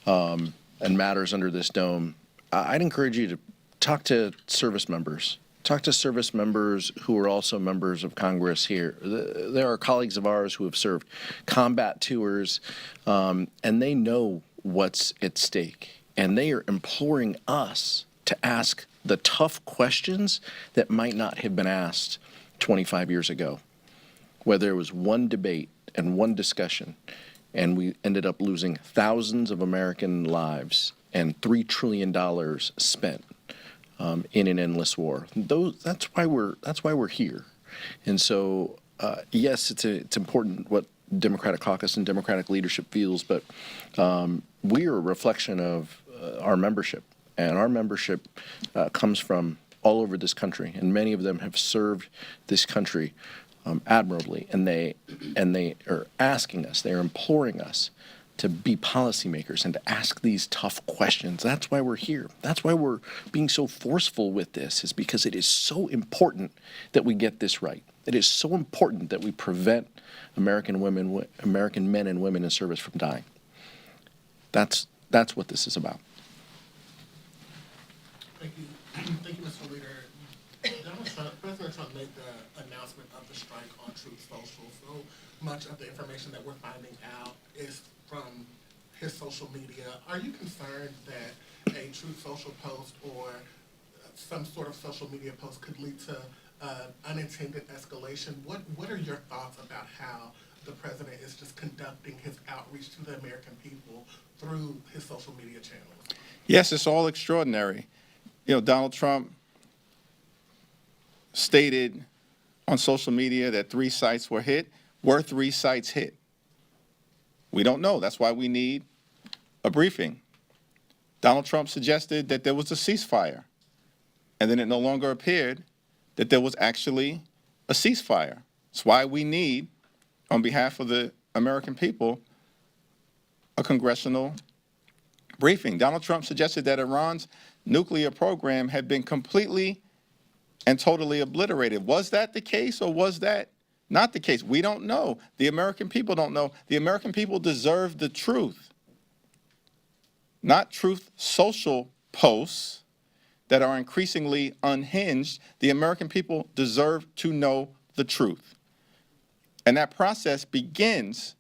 and matters under this dome, I'd encourage you to talk to service members Talk to service members who are also members of Congress here. There are colleagues of ours who have served combat tours, and they know what's at stake. And they are imploring us to ask the tough questions that might not have been asked 25 years ago, where there was one debate and one discussion, and we ended up losing thousands of American lives and $3 trillion spent in an endless war. That's why we're here. And so, yes, it's important what Democratic caucus and Democratic leadership feels, but we are a reflection of our membership, and our membership comes from all over this country, and many of them have served this country admirably, and they are asking us, they are imploring us to be policymakers and to ask these tough questions. That's why we're here. That's why we're being so forceful with this, is because it is so important that we get this right. It is so important that we prevent American men and women in service from dying. That's what this is about. Thank you. Thank you, Mr. Leader. President Trump made the announcement of the strike on Truth Social. So much of the information that we're finding out is from his social media. Are you concerned that a Truth Social post or some sort of social media post could lead to unintended escalation? What are your thoughts about how the president is just conducting his outreach to the American people through his social media channels? Yes, it's all extraordinary. You know, Donald Trump stated on social media that 3 sites were hit. Were 3 sites hit? We don't know. That's why we need a briefing. Donald Trump suggested that there was a ceasefire, and then it no longer appeared that there was actually a ceasefire. That's why we need, on behalf of the American people, a congressional briefing. Donald Trump suggested that Iran's nuclear program had been completely and totally obliterated. Was that the case, or was that not the case? We don't know. The American people don't know. The American people deserve the truth, not Truth Social posts that are increasingly unhinged. The American people deserve to know the truth. And that process begins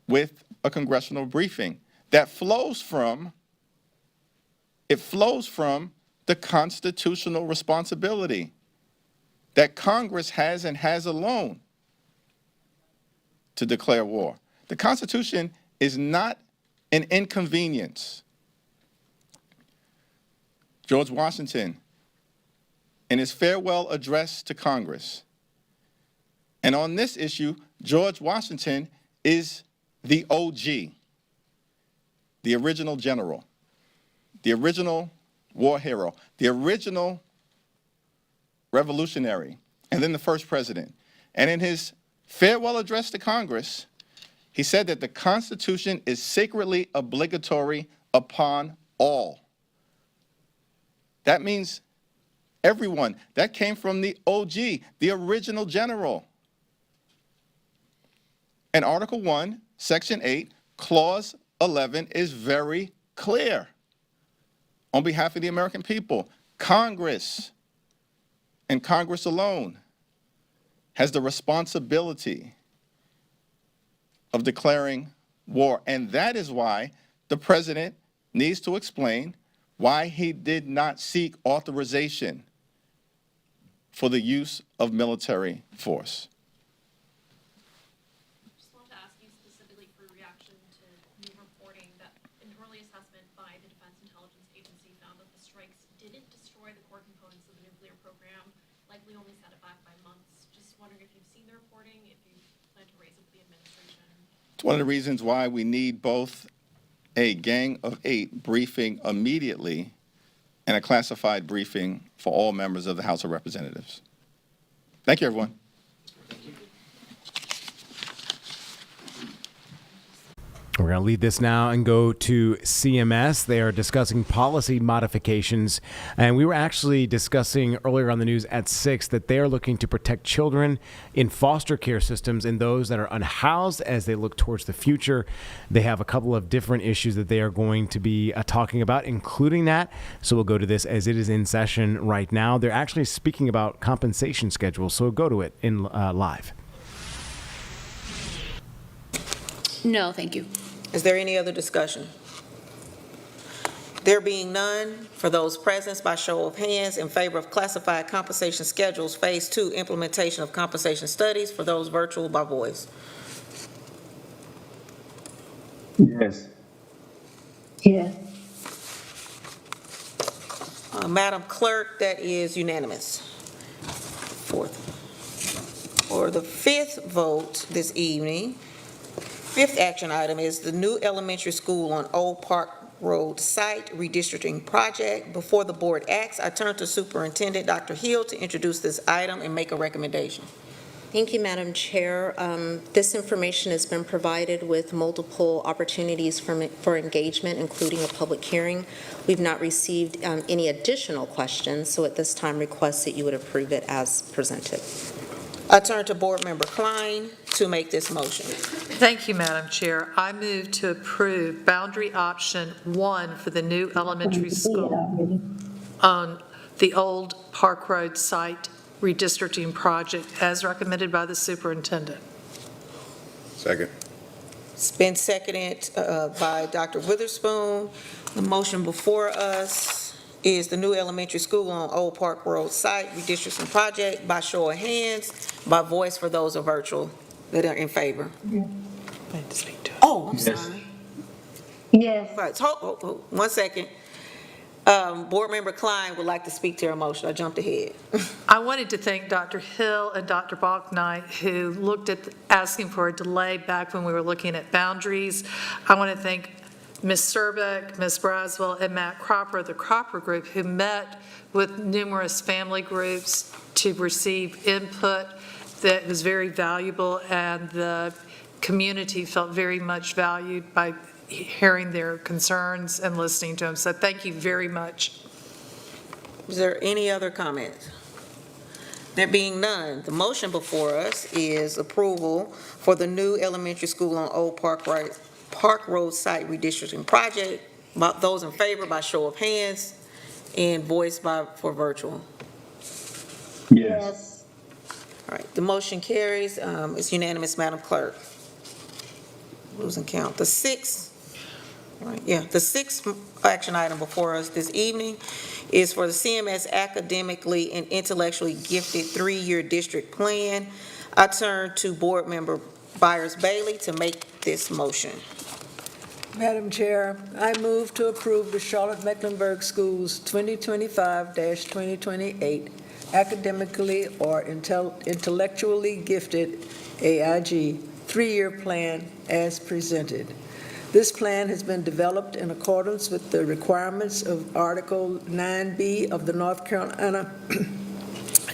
with a congressional briefing that flows from the constitutional responsibility that Congress has and has alone to declare war. The Constitution is not an inconvenience. George Washington, in his farewell address to Congress, and on this issue, George Washington is the OG, the original general, the original war hero, the original revolutionary, and then the first president. And in his farewell address to Congress, he said that the Constitution is sacredly obligatory upon all. That means everyone. That came from the OG, the original general. And Article 1, Section 8, Clause 11 is very clear. On behalf of the American people, Congress, and Congress alone, has the responsibility of declaring war. And that is why the president needs to explain why he did not seek authorization for the use of military force. I just wanted to ask you specifically for reaction to new reporting that an early assessment by the Defense Intelligence Agency found that the strikes didn't destroy the core components of the nuclear program, likely only set it back by months. Just wondering if you've seen the reporting, if you plan to raise it with the administration. It's one of the reasons why we need both a Gang of 8 briefing immediately and a classified briefing for all members of the House of Representatives. Thank you, everyone. We're going to leave this now and go to CMS. They are discussing policy modifications. And we were actually discussing earlier on the news at 6 that they are looking to protect children in foster care systems and those that are unhoused as they look towards the future. They have a couple of different issues that they are going to be talking about, including that. So we'll go to this as it is in session right now. They're actually speaking about compensation schedules. So we'll go to it in live. No, thank you. Is there any other discussion? There being none, for those present by show of hands in favor of classified compensation schedules, Phase 2 implementation of compensation studies, for those virtual by voice. Yes. Yes. Madam Clerk, that is unanimous. Fourth. For the fifth vote this evening, fifth action item is the new elementary school on Old Park Road site redistricting project. Before the board acts, I turn to Superintendent Dr. Hill to introduce this item and make a recommendation. Thank you, Madam Chair. This information has been provided with multiple opportunities for engagement, including a public hearing. We've not received any additional questions, so at this time request that you would approve it as presented. I turn to Board Member Klein to make this motion. Thank you, Madam Chair. I move to approve boundary option 1 for the new elementary school on the Old Park Road site redistricting project as recommended by the superintendent. Second. It's been seconded by Dr. Witherspoon. The motion before us is the new elementary school on Old Park Road site redistricting project by show of hands, by voice for those who are virtual that are in favor. Oh, I'm sorry. Yes. Right, hold, 1 second. Board Member Klein would like to speak to her motion. I jumped ahead. I wanted to thank Dr. Hill and Dr. Balknight, who looked at asking for a delay back when we were looking at boundaries. I want to thank Ms. Serbeck, Ms. Braswell, and Matt Cropper, the Cropper Group, who met with numerous family groups to receive input that was very valuable, and the community felt very much valued by hearing their concerns and listening to them. So thank you very much. Is there any other comments? There being none, the motion before us is approval for the new elementary school on Old Park Road site redistricting project. Those in favor by show of hands and voice for virtual. Yes. All right, the motion carries. It's unanimous, Madam Clerk. Losing count. The sixth action item before us this evening is for the CMS academically and intellectually gifted 3-year district plan. I turn to Board Member Byers-Bailey to make this motion. Madam Chair, I move to approve the Charlotte-Mecklenburg Schools 2025-2028 academically or intellectually gifted AIG 3-year plan as presented. This plan has been developed in accordance with the requirements of Article 9B of the North Carolina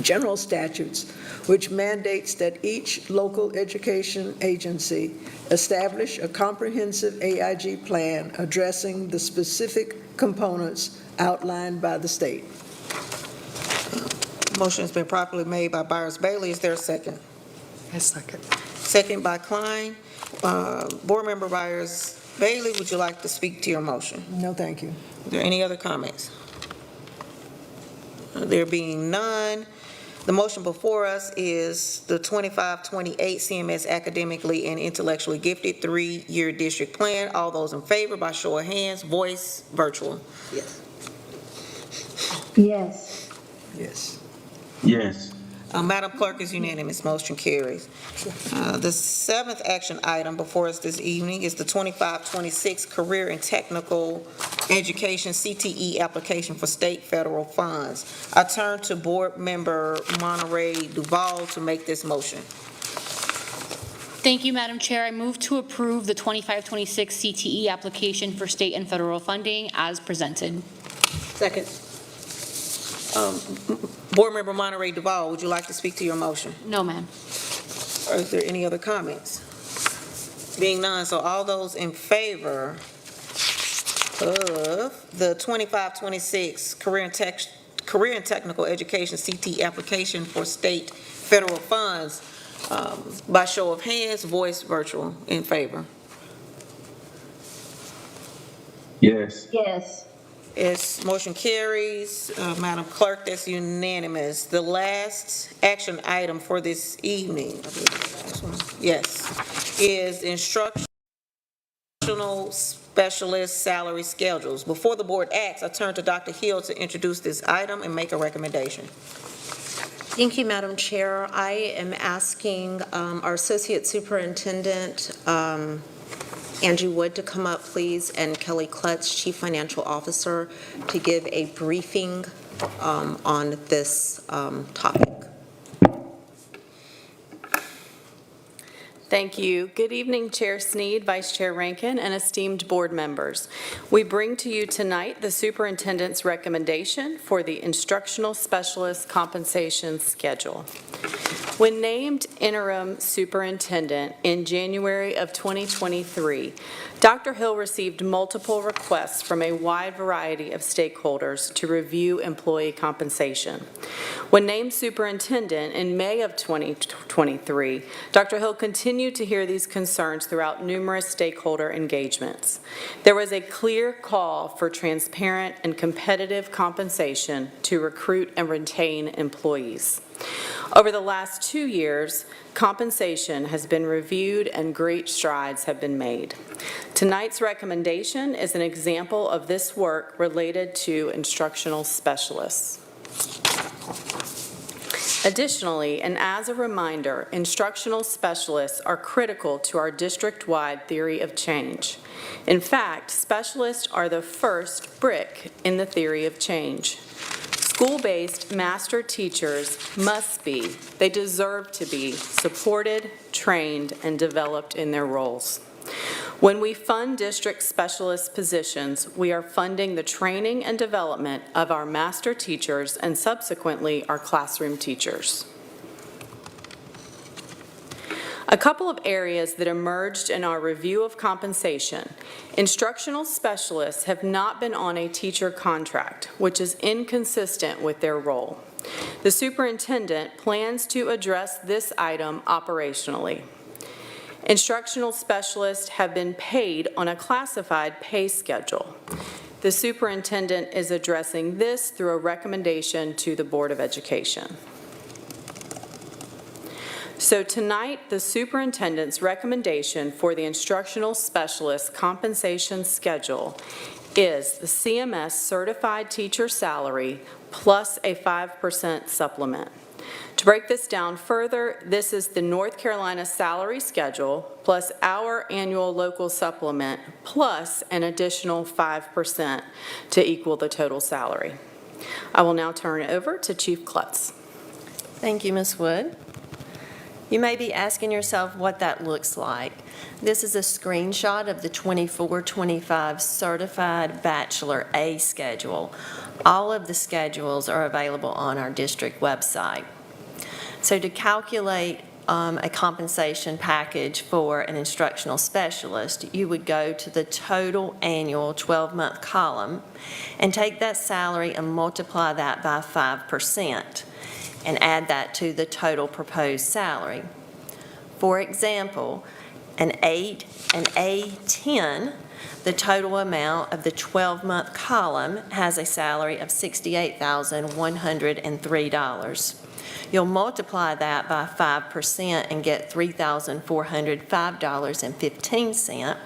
General Statutes, which mandates that each local education agency establish a comprehensive AIG plan addressing the specific components outlined by the state. Motion has been properly made by Byers-Bailey. Is there a second? A second. Second by Klein. Board Member Byers-Bailey, would you like to speak to your motion? No, thank you. Are there any other comments? There being none, the motion before us is the 25-28 CMS academically and intellectually gifted 3-year district plan. All those in favor by show of hands, voice, virtual. Yes. Yes. Yes. Yes. Madam Clerk, is unanimous. Motion carries. The seventh action item before us this evening is the 25-26 Career and Technical Education CTE application for state federal funds. I turn to Board Member Monterey Duval to make this motion. Thank you, Madam Chair. I move to approve the 25-26 CTE application for state and federal funding as presented. Second. Board Member Monterey Duval, would you like to speak to your motion? No, ma'am. Or is there any other comments? Being none, so all those in favor of the 25-26 Career and Technical Education CT application for state federal funds, by show of hands, voice, virtual, in favor. Yes. Yes. Motion carries. Madam Clerk, that's unanimous. The last action item for this evening, I believe it's the last one. Yes, is instructional specialist salary schedules. Before the board acts, I turn to Dr. Hill to introduce this item and make a recommendation. Thank you, Madam Chair. I am asking our Associate Superintendent, Angie Wood, to come up, please, and Kelly Klutz, Chief Financial Officer, to give a briefing on this topic. Thank you. Good evening, Chair Sneed, Vice Chair Rankin, and esteemed board members. We bring to you tonight the superintendent's recommendation for the instructional specialist compensation schedule. When named interim superintendent in January of 2023, Dr. Hill received multiple requests from a wide variety of stakeholders to review employee compensation. When named superintendent in May of 2023, Dr. Hill continued to hear these concerns throughout numerous stakeholder engagements. There was a clear call for transparent and competitive compensation to recruit and retain employees. Over the last 2 years, compensation has been reviewed and great strides have been made. Tonight's recommendation is an example of this work related to instructional specialists. Additionally, and as a reminder, instructional specialists are critical to our district-wide theory of change. In fact, specialists are the first brick in the theory of change. School-based master teachers must be, they deserve to be, supported, trained, and developed in their roles. When we fund district specialist positions, we are funding the training and development of our master teachers and subsequently our classroom teachers. A couple of areas that emerged in our review of compensation. Instructional specialists have not been on a teacher contract, which is inconsistent with their role. The superintendent plans to address this item operationally. Instructional specialists have been paid on a classified pay schedule. The superintendent is addressing this through a recommendation to the Board of Education. So tonight, the superintendent's recommendation for the instructional specialist compensation schedule is the CMS certified teacher salary plus a 5% supplement. To break this down further, this is the North Carolina salary schedule plus our annual local supplement plus an additional 5% to equal the total salary. I will now turn it over to Chief Klutz. Thank you, Ms. Wood. You may be asking yourself what that looks like. This is a screenshot of the 24-25 Certified Bachelor A schedule. All of the schedules are available on our district website. So to calculate a compensation package for an instructional specialist, you would go to the total annual 12-month column and take that salary and multiply that by 5%. And add that to the total proposed salary. For example, an A10, the total amount of the 12-month column has a salary of $68,103. You'll multiply that by 5% and get $3,405.15.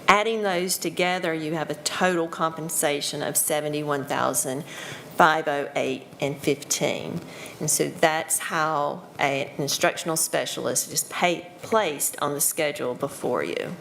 Adding those together, you have a total compensation of $71,508.15. And so that's how an instructional specialist is placed on the schedule before you.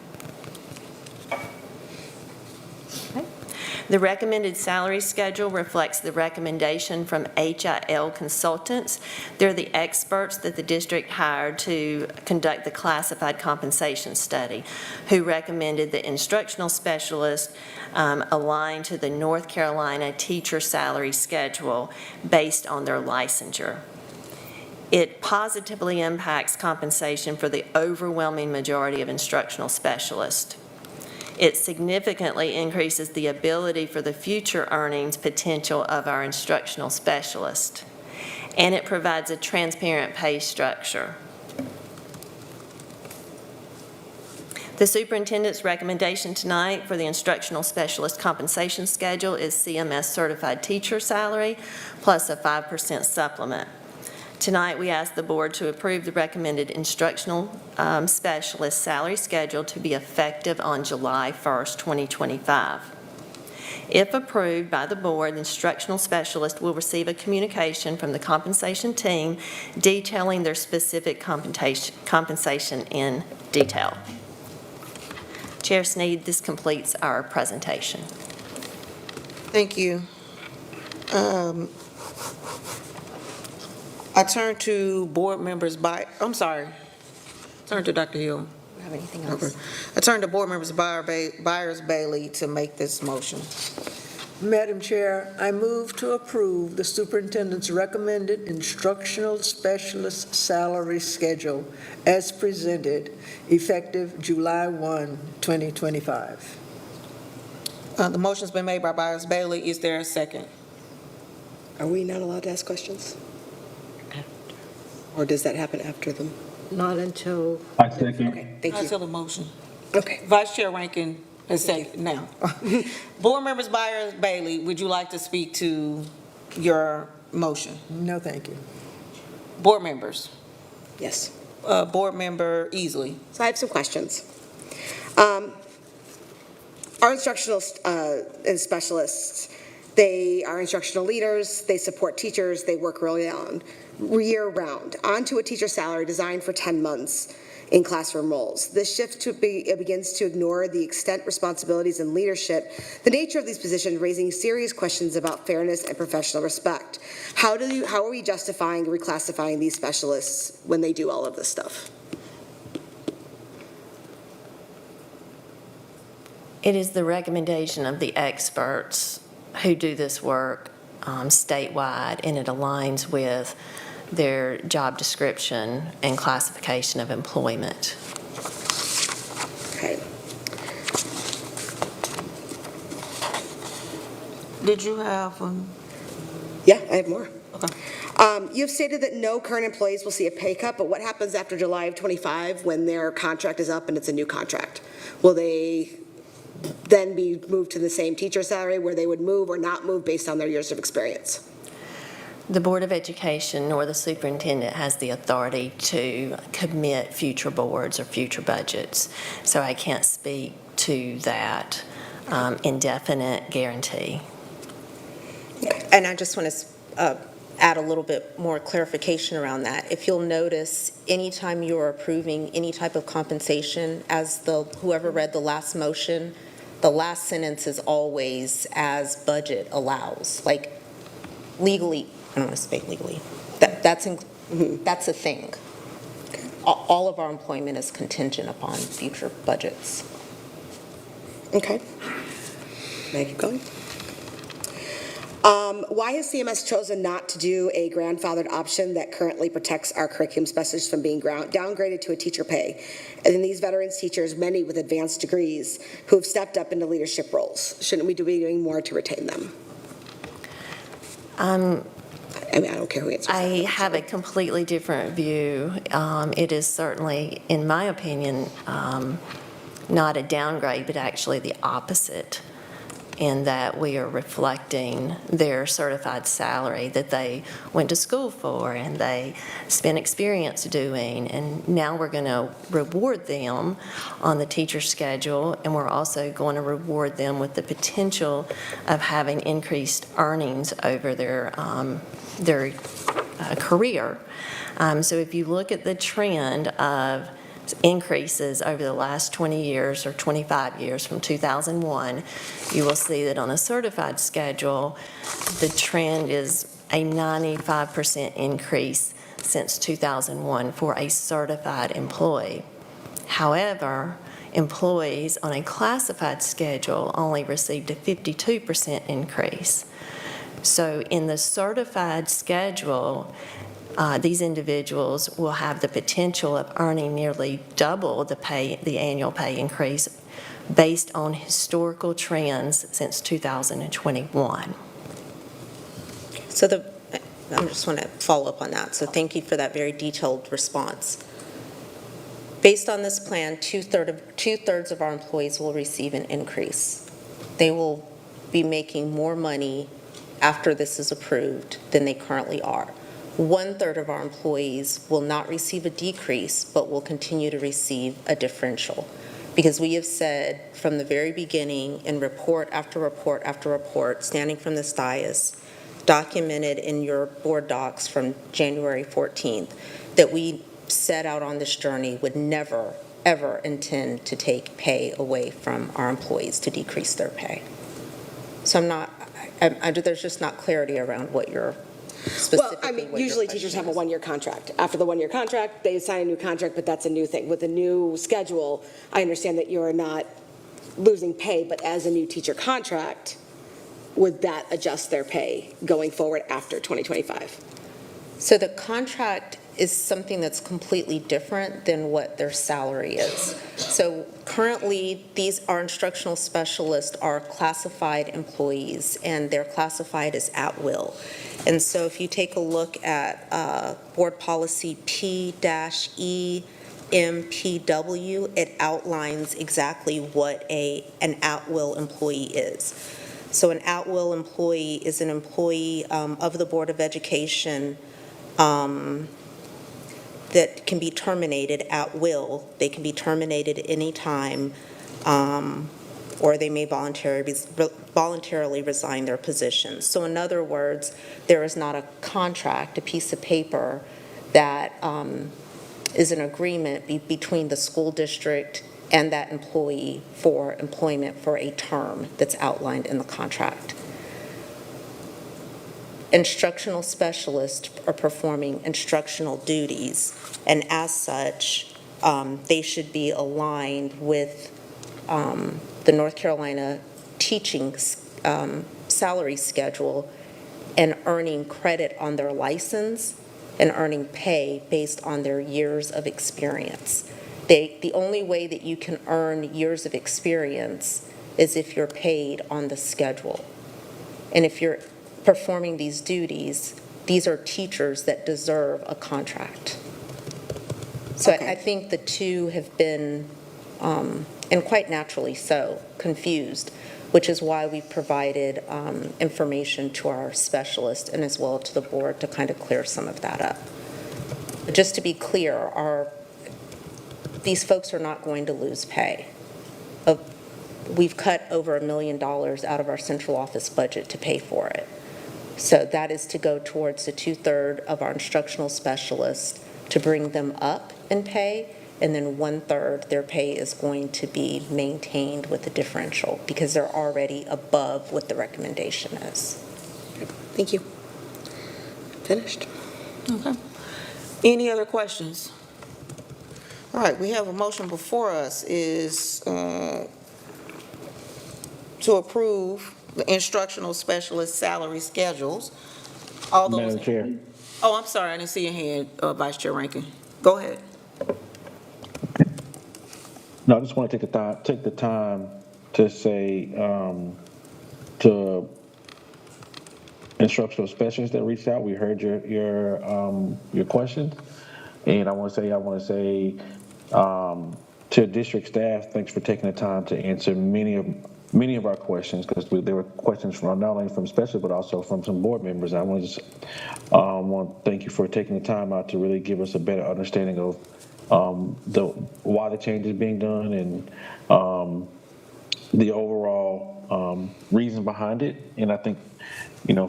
The recommended salary schedule reflects the recommendation from HIL Consultants. They're the experts that the district hired to conduct the classified compensation study, who recommended the instructional specialist aligned to the North Carolina teacher salary schedule based on their licensure. It positively impacts compensation for the overwhelming majority of instructional specialists. It significantly increases the ability for the future earnings potential of our instructional specialists. And it provides a transparent pay structure. The superintendent's recommendation tonight for the instructional specialist compensation schedule is CMS certified teacher salary plus a 5% supplement. Tonight, we ask the board to approve the recommended instructional specialist salary schedule to be effective on July 1st, 2025. If approved by the board, the instructional specialist will receive a communication from the compensation team detailing their specific compensation in detail. Chair Sneed, this completes our presentation. Thank you. I turn to board members I'm sorry. Turn to Dr. Hill. Have anything else? Okay. I turn to board members Byers-Bailey to make this motion. Madam Chair, I move to approve the superintendent's recommended instructional specialist salary schedule as presented, effective July 1, 2025. The motion's been made by Byers-Bailey. Is there a second? Are we not allowed to ask questions? Or does that happen after them? Not until... I second. Okay, thank you. Until the motion. Okay. Vice Chair Rankin has said now. Board members Byers-Bailey, would you like to speak to your motion? No, thank you. Board members? Yes. Board member Easley. So I have some questions. Our instructional specialists, they are instructional leaders, they support teachers, they work year-round, onto a teacher salary designed for 10 months in classroom roles. This shift begins to ignore the extent, responsibilities, and leadership, the nature of these positions, raising serious questions about fairness and professional respect. How are we justifying reclassifying these specialists when they do all of this stuff? It is the recommendation of the experts who do this work statewide, and it aligns with their job description and classification of employment. Okay. Did you have Yeah, I have more. Okay. You've stated that no current employees will see a pay cut, but what happens after July of 25 when their contract is up and it's a new contract? Will they then be moved to the same teacher salary where they would move or not move based on their years of experience? The Board of Education nor the superintendent has the authority to commit future boards or future budgets, so I can't speak to that indefinite guarantee. And I just want to add a little bit more clarification around that. If you'll notice, anytime you're approving any type of compensation, as whoever read the last motion, the last sentence is always "as budget allows." Like legally, I don't want to speak legally. That's a thing. All of our employment is contingent upon future budgets. Okay. May I keep going? Why has CMS chosen not to do a grandfathered option that currently protects our curriculum specialists from being downgraded to a teacher pay? And then these veterans teachers, many with advanced degrees, who have stepped up into leadership roles, shouldn't we be doing more to retain them? I mean, I don't care who answers that. I have a completely different view. It is certainly, in my opinion, not a downgrade, but actually the opposite, in that we are reflecting their certified salary that they went to school for and they spent experience doing, and now we're going to reward them on the teacher schedule, and we're also going to reward them with the potential of having increased earnings over their career. So if you look at the trend of increases over the last 20 years or 25 years from 2001, you will see that on a certified schedule, the trend is a 95% increase since 2001 for a certified employee. However, employees on a classified schedule only received a 52% increase. So in the certified schedule, these individuals will have the potential of earning nearly double the annual pay increase based on historical trends since 2021. So I just want to follow up on that. So thank you for that very detailed response. Based on this plan, two-thirds of our employees will receive an increase. They will be making more money after this is approved than they currently are. One-third of our employees will not receive a decrease, but will continue to receive a differential. Because we have said from the very beginning in report after report after report, standing from this dais, documented in your board docs from January 14th, that we set out on this journey would never, ever intend to take pay away from our employees, to decrease their pay. So there's just not clarity around what you're specifically. Well, usually teachers have a one-year contract. After the one-year contract, they sign a new contract, but that's a new thing. With the new schedule, I understand that you're not losing pay, but as a new teacher contract, would that adjust their pay going forward after 2025? So the contract is something that's completely different than what their salary is. So currently, our instructional specialists are classified employees, and they're classified as at will. And so if you take a look at Board Policy P-EMPW, it outlines exactly what an at-will employee is. So an at-will employee is an employee of the Board of Education that can be terminated at will. They can be terminated any time, or they may voluntarily resign their position. So in other words, there is not a contract, a piece of paper that is an agreement between the school district and that employee for employment for a term that's outlined in the contract. Instructional specialists are performing instructional duties, and as such, they should be aligned with the North Carolina teaching salary schedule and earning credit on their license and earning pay based on their years of experience. The only way that you can earn years of experience is if you're paid on the schedule. And if you're performing these duties, these are teachers that deserve a contract. So I think the two have been, and quite naturally so, confused, which is why we provided information to our specialist and as well to the board to kind of clear some of that up. But just to be clear, these folks are not going to lose pay. We've cut over $1 million out of our central office budget to pay for it. So that is to go towards the two-thirds of our instructional specialists to bring them up in pay, and then one-third their pay is going to be maintained with a differential because they're already above what the recommendation is. Thank you. Finished. Okay. Any other questions? All right, we have a motion before us is to approve the instructional specialist salary schedules. All those. Madam Chair. Oh, I'm sorry, I didn't see your hand, Vice Chair Rankin. Go ahead. No, I just want to take the time to say to instructional specialists that reached out, we heard your questions, and I want to say to district staff, thanks for taking the time to answer many of our questions, because there were questions from not only from specialists but also from some board members. I want to thank you for taking the time out to really give us a better understanding of why the change is being done and the overall reason behind it. And I think,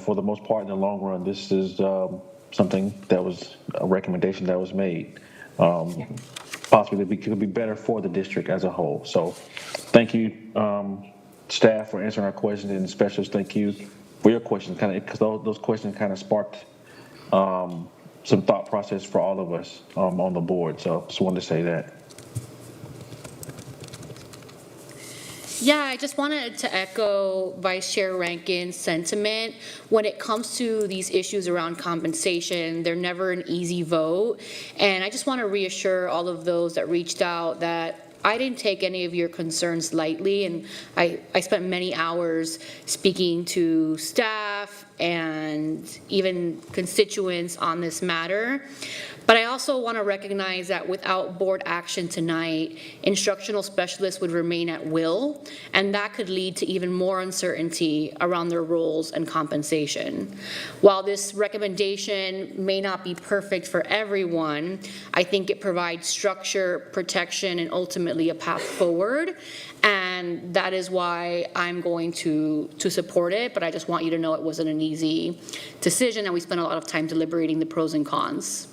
for the most part, in the long run, this is something that was a recommendation that was made. Possibly it could be better for the district as a whole. So thank you, staff, for answering our questions, and specialists, thank you for your questions, because those questions kind of sparked some thought process for all of us on the board. So just wanted to say that. Yeah, I just wanted to echo Vice Chair Rankin's sentiment. When it comes to these issues around compensation, they're never an easy vote. And I just want to reassure all of those that reached out that I didn't take any of your concerns lightly, and I spent many hours speaking to staff and even constituents on this matter. But I also want to recognize that without board action tonight, instructional specialists would remain at will, and that could lead to even more uncertainty around their roles and compensation. While this recommendation may not be perfect for everyone, I think it provides structure, protection, and ultimately a path forward. And that is why I'm going to support it, but I just want you to know it wasn't an easy decision, and we spent a lot of time deliberating the pros and cons.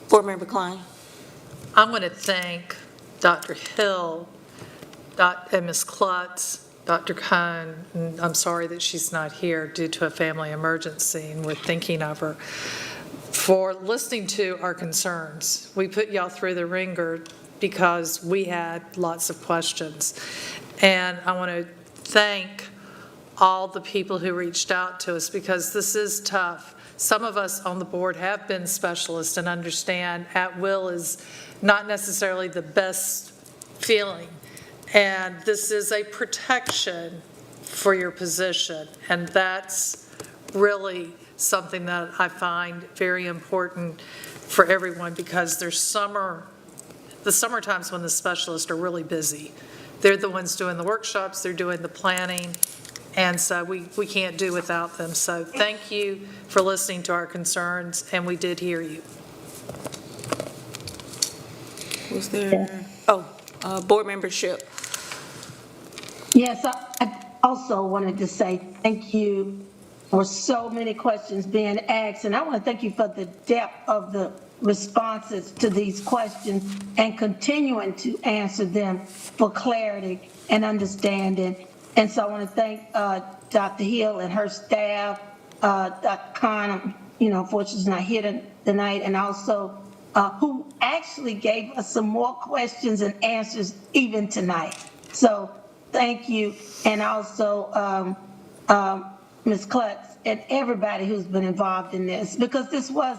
Board Member Klein. I want to thank Dr. Hill, and Ms. Klutz, Dr. Cohn. And I'm sorry that she's not here due to a family emergency, and we're thinking of her, for listening to our concerns. We put y'all through the ringer because we had lots of questions. And I want to thank all the people who reached out to us, because this is tough. Some of us on the board have been specialists and understand at will is not necessarily the best feeling. And this is a protection for your position. And that's really something that I find very important for everyone, because there's the summer times when the specialists are really busy. They're the ones doing the workshops, they're doing the planning, and so we can't do without them. So thank you for listening to our concerns, and we did hear you. Was there? Oh, board membership. Yes, I also wanted to say thank you for so many questions being asked, and I want to thank you for the depth of the responses to these questions and continuing to answer them for clarity and understanding. And so I want to thank Dr. Hill and her staff, Dr. Khan, unfortunately she's not here tonight, and also who actually gave us some more questions and answers even tonight. So thank you. And also Ms. Klutz and everybody who's been involved in this, because this was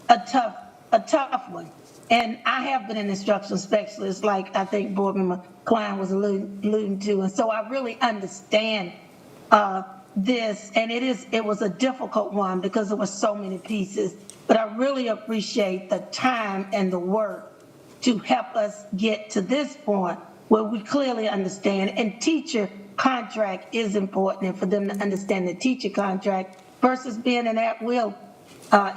a tough one. And I have been an instructional specialist, like I think Board Member Klein was alluding to. And so I really understand this. And it was a difficult one because there were so many pieces. But I really appreciate the time and the work to help us get to this point where we clearly understand. And teacher contract is important, and for them to understand the teacher contract versus being an at-will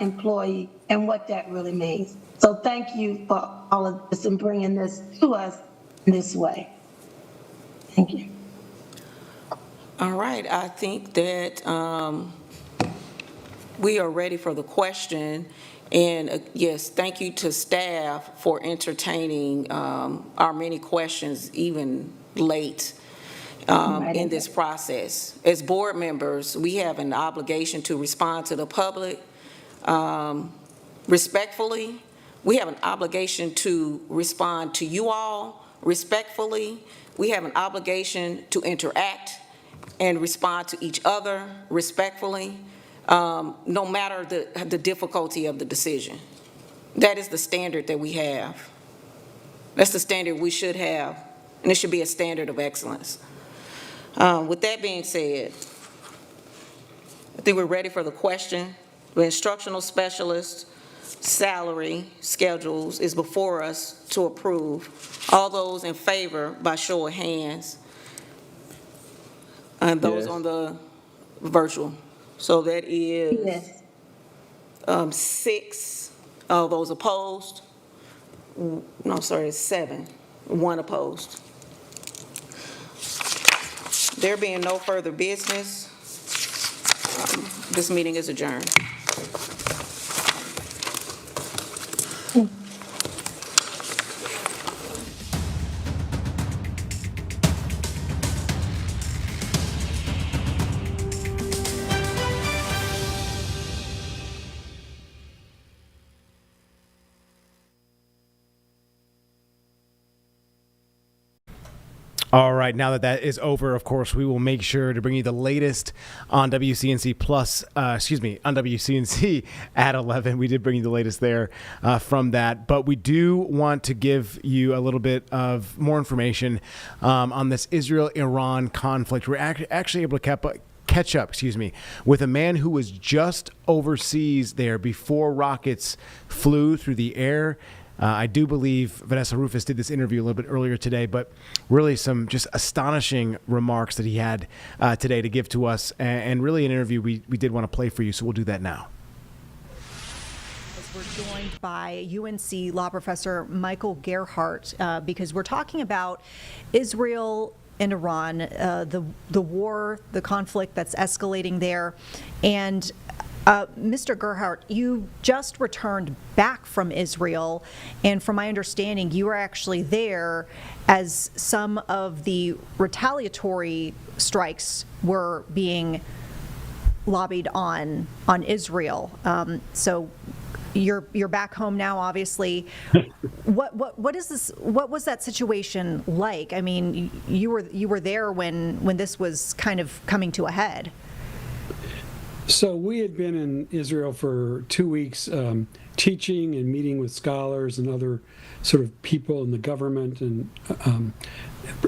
employee and what that really means. So thank you for all of this and bringing this to us this way. Thank you. All right, I think that we are ready for the question. And yes, thank you to staff for entertaining our many questions even late in this process. As board members, we have an obligation to respond to the public respectfully. We have an obligation to respond to you all respectfully. We have an obligation to interact and respond to each other respectfully, no matter the difficulty of the decision. That is the standard that we have. That's the standard we should have, and it should be a standard of excellence. With that being said, I think we're ready for the question. The instructional specialist salary schedules is before us to approve. All those in favor by show of hands, and those on the virtual. So that is 6. All those opposed? No, sorry, it's 7. 1 opposed. There being no further business, this meeting is adjourned. All right, now that that is over, of course, we will make sure to bring you the latest on WCNC Plus, on WCNC at 11. We did bring you the latest there from that, but we do want to give you a little bit of more information on this Israel-Iran conflict. We're actually able to catch up, with a man who was just overseas there before rockets flew through the air. I do believe Vanessa Rufus did this interview a little bit earlier today, but really some just astonishing remarks that he had today to give to us, and really an interview we did want to play for you, so we'll do that now. We're joined by UNC law professor Michael Gerhardt because we're talking about Israel and Iran, the war, the conflict that's escalating there. And Mr. Gerhardt, you just returned back from Israel, and from my understanding, you were actually there as some of the retaliatory strikes were being lobbied on Israel. So you're back home now, obviously. What is this? What was that situation like? I mean, you were there when this was kind of coming to a head. So we had been in Israel for 2 weeks teaching and meeting with scholars and other sort of people in the government, and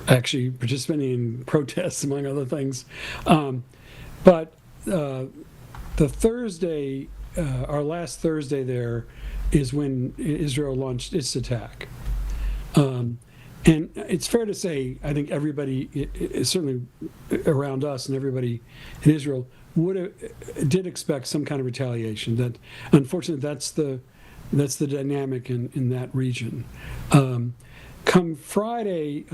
actually participating in protests, among other things. But the Thursday, our last Thursday there, is when Israel launched its attack. And it's fair to say, I think everybody, certainly around us and everybody in Israel, did expect some kind of retaliation. That, unfortunately, that's the dynamic in that region. Come Friday,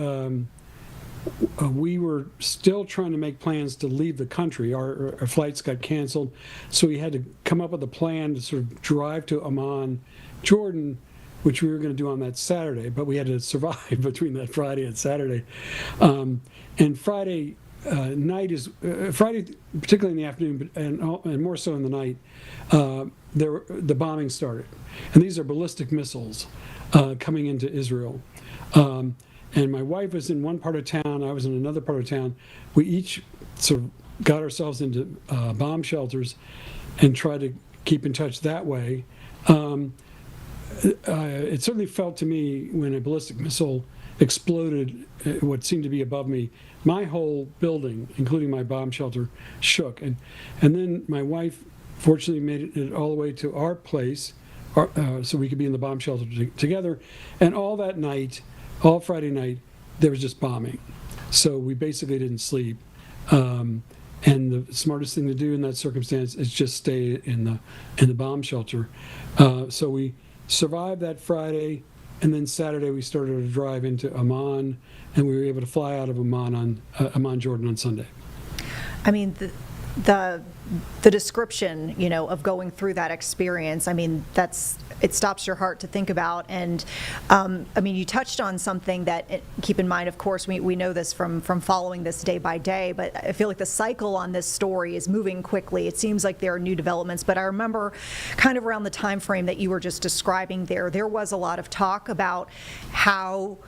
we were still trying to make plans to leave the country. Our flights got canceled, so we had to come up with a plan to sort of drive to Amman, Jordan, which we were going to do on that Saturday, but we had to survive between that Friday and Saturday. And Friday night Friday, particularly in the afternoon, and more so in the night, the bombing started. And these are ballistic missiles coming into Israel. And my wife was in one part of town, I was in another part of town. We each sort of got ourselves into bomb shelters and tried to keep in touch that way. It certainly felt to me when a ballistic missile exploded what seemed to be above me, my whole building, including my bomb shelter, shook. And then my wife fortunately made it all the way to our place so we could be in the bomb shelter together. And all that night, all Friday night, there was just bombing. So we basically didn't sleep. And the smartest thing to do in that circumstance is just stay in the bomb shelter. So we survived that Friday, and then Saturday we started to drive into Amman, and we were able to fly out of Amman, Jordan, on Sunday. I mean, the description, of going through that experience, I mean, it stops your heart to think about. And I mean, you touched on something that, keep in mind, of course, we know this from following this day by day, but I feel like the cycle on this story is moving quickly. It seems like there are new developments, but I remember kind of around the time frame that you were just describing there was a lot of talk about how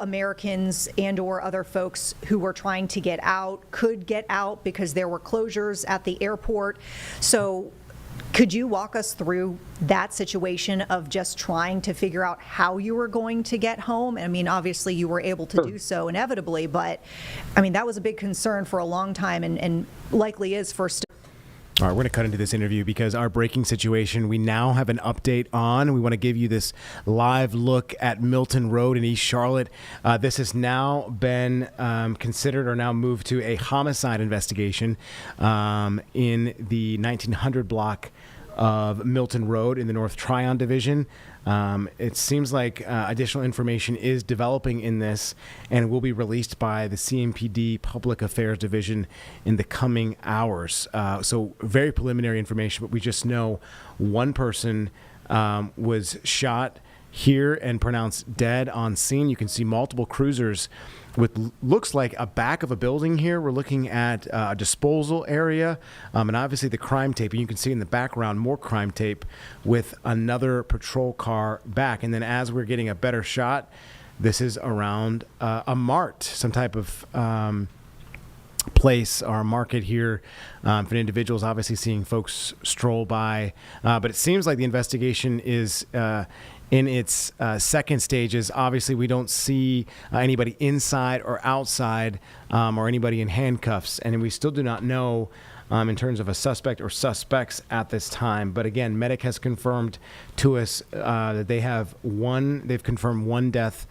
Americans and or other folks who were trying to get out could get out because there were closures at the airport. So could you walk us through that situation of just trying to figure out how you were going to get home? I mean, obviously you were able to do so inevitably, but I mean, that was a big concern for a long time and likely is for still. All right, we're going to cut into this interview because our breaking situation, we now have an update on. We want to give you this live look at Milton Road in East Charlotte. This has now been considered or now moved to a homicide investigation in the 1900 block of Milton Road in the North Tryon Division. It seems like additional information is developing in this and will be released by the CMPD Public Affairs Division in the coming hours. So very preliminary information, but we just know one person was shot here and pronounced dead on scene. You can see multiple cruisers with looks like a back of a building here. We're looking at a disposal area and obviously the crime tape. And you can see in the background more crime tape with another patrol car back. And then as we're getting a better shot, this is around a mart, some type of place or market here for individuals, obviously seeing folks stroll by. But it seems like the investigation is in its second stages. Obviously, we don't see anybody inside or outside or anybody in handcuffs. And we still do not know in terms of a suspect or suspects at this time. But again, Medic has confirmed to us that they've confirmed one death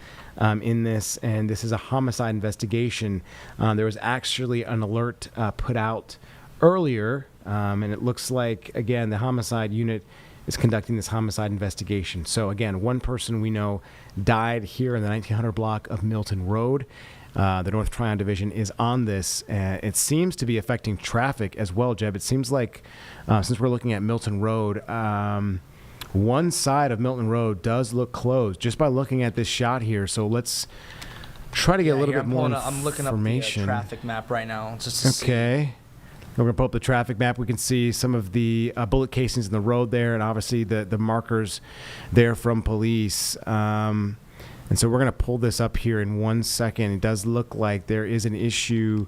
in this, and this is a homicide investigation. There was actually an alert put out earlier, and it looks like, again, the homicide unit is conducting this homicide investigation. So again, one person we know died here in the 1900 block of Milton Road. The North Tryon Division is on this. It seems to be affecting traffic as well, Jeb. It seems like, since we're looking at Milton Road, one side of Milton Road does look closed just by looking at this shot here. So let's try to get a little bit more information. I'm looking up the traffic map right now just to see. Okay. We're going to pull up the traffic map. We can see some of the bullet casings in the road there, and obviously the markers there from police. And so we're going to pull this up here in 1 second. It does look like there is an issue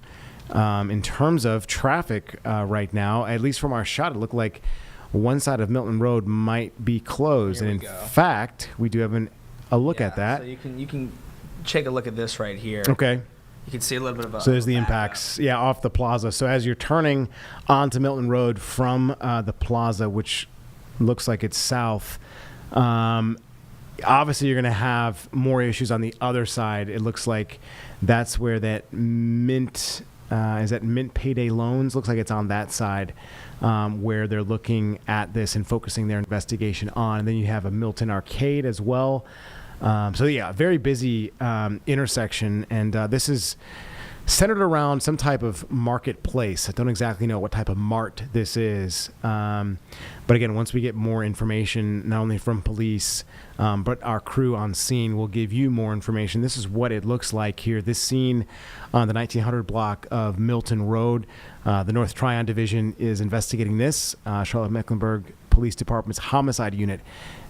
in terms of traffic right now. At least from our shot, it looked like one side of Milton Road might be closed. And in fact, we do have a look at that. So you can take a look at this right here. Okay. You can see a little bit of a... So there's the impacts, off the plaza. So as you're turning onto Milton Road from the plaza, which looks like it's south, obviously you're going to have more issues on the other side. It looks like that's where that Mint Payday Loans? Looks like it's on that side where they're looking at this and focusing their investigation on. And then you have a Milton Arcade as well. Very busy intersection, and this is centered around some type of marketplace. I don't exactly know what type of mart this is, but again, once we get more information, not only from police, but our crew on scene will give you more information. This is what it looks like here. This scene on the 1900 block of Milton Road. The North Tryon Division is investigating this. Charlotte-Mecklenburg Police Department's homicide unit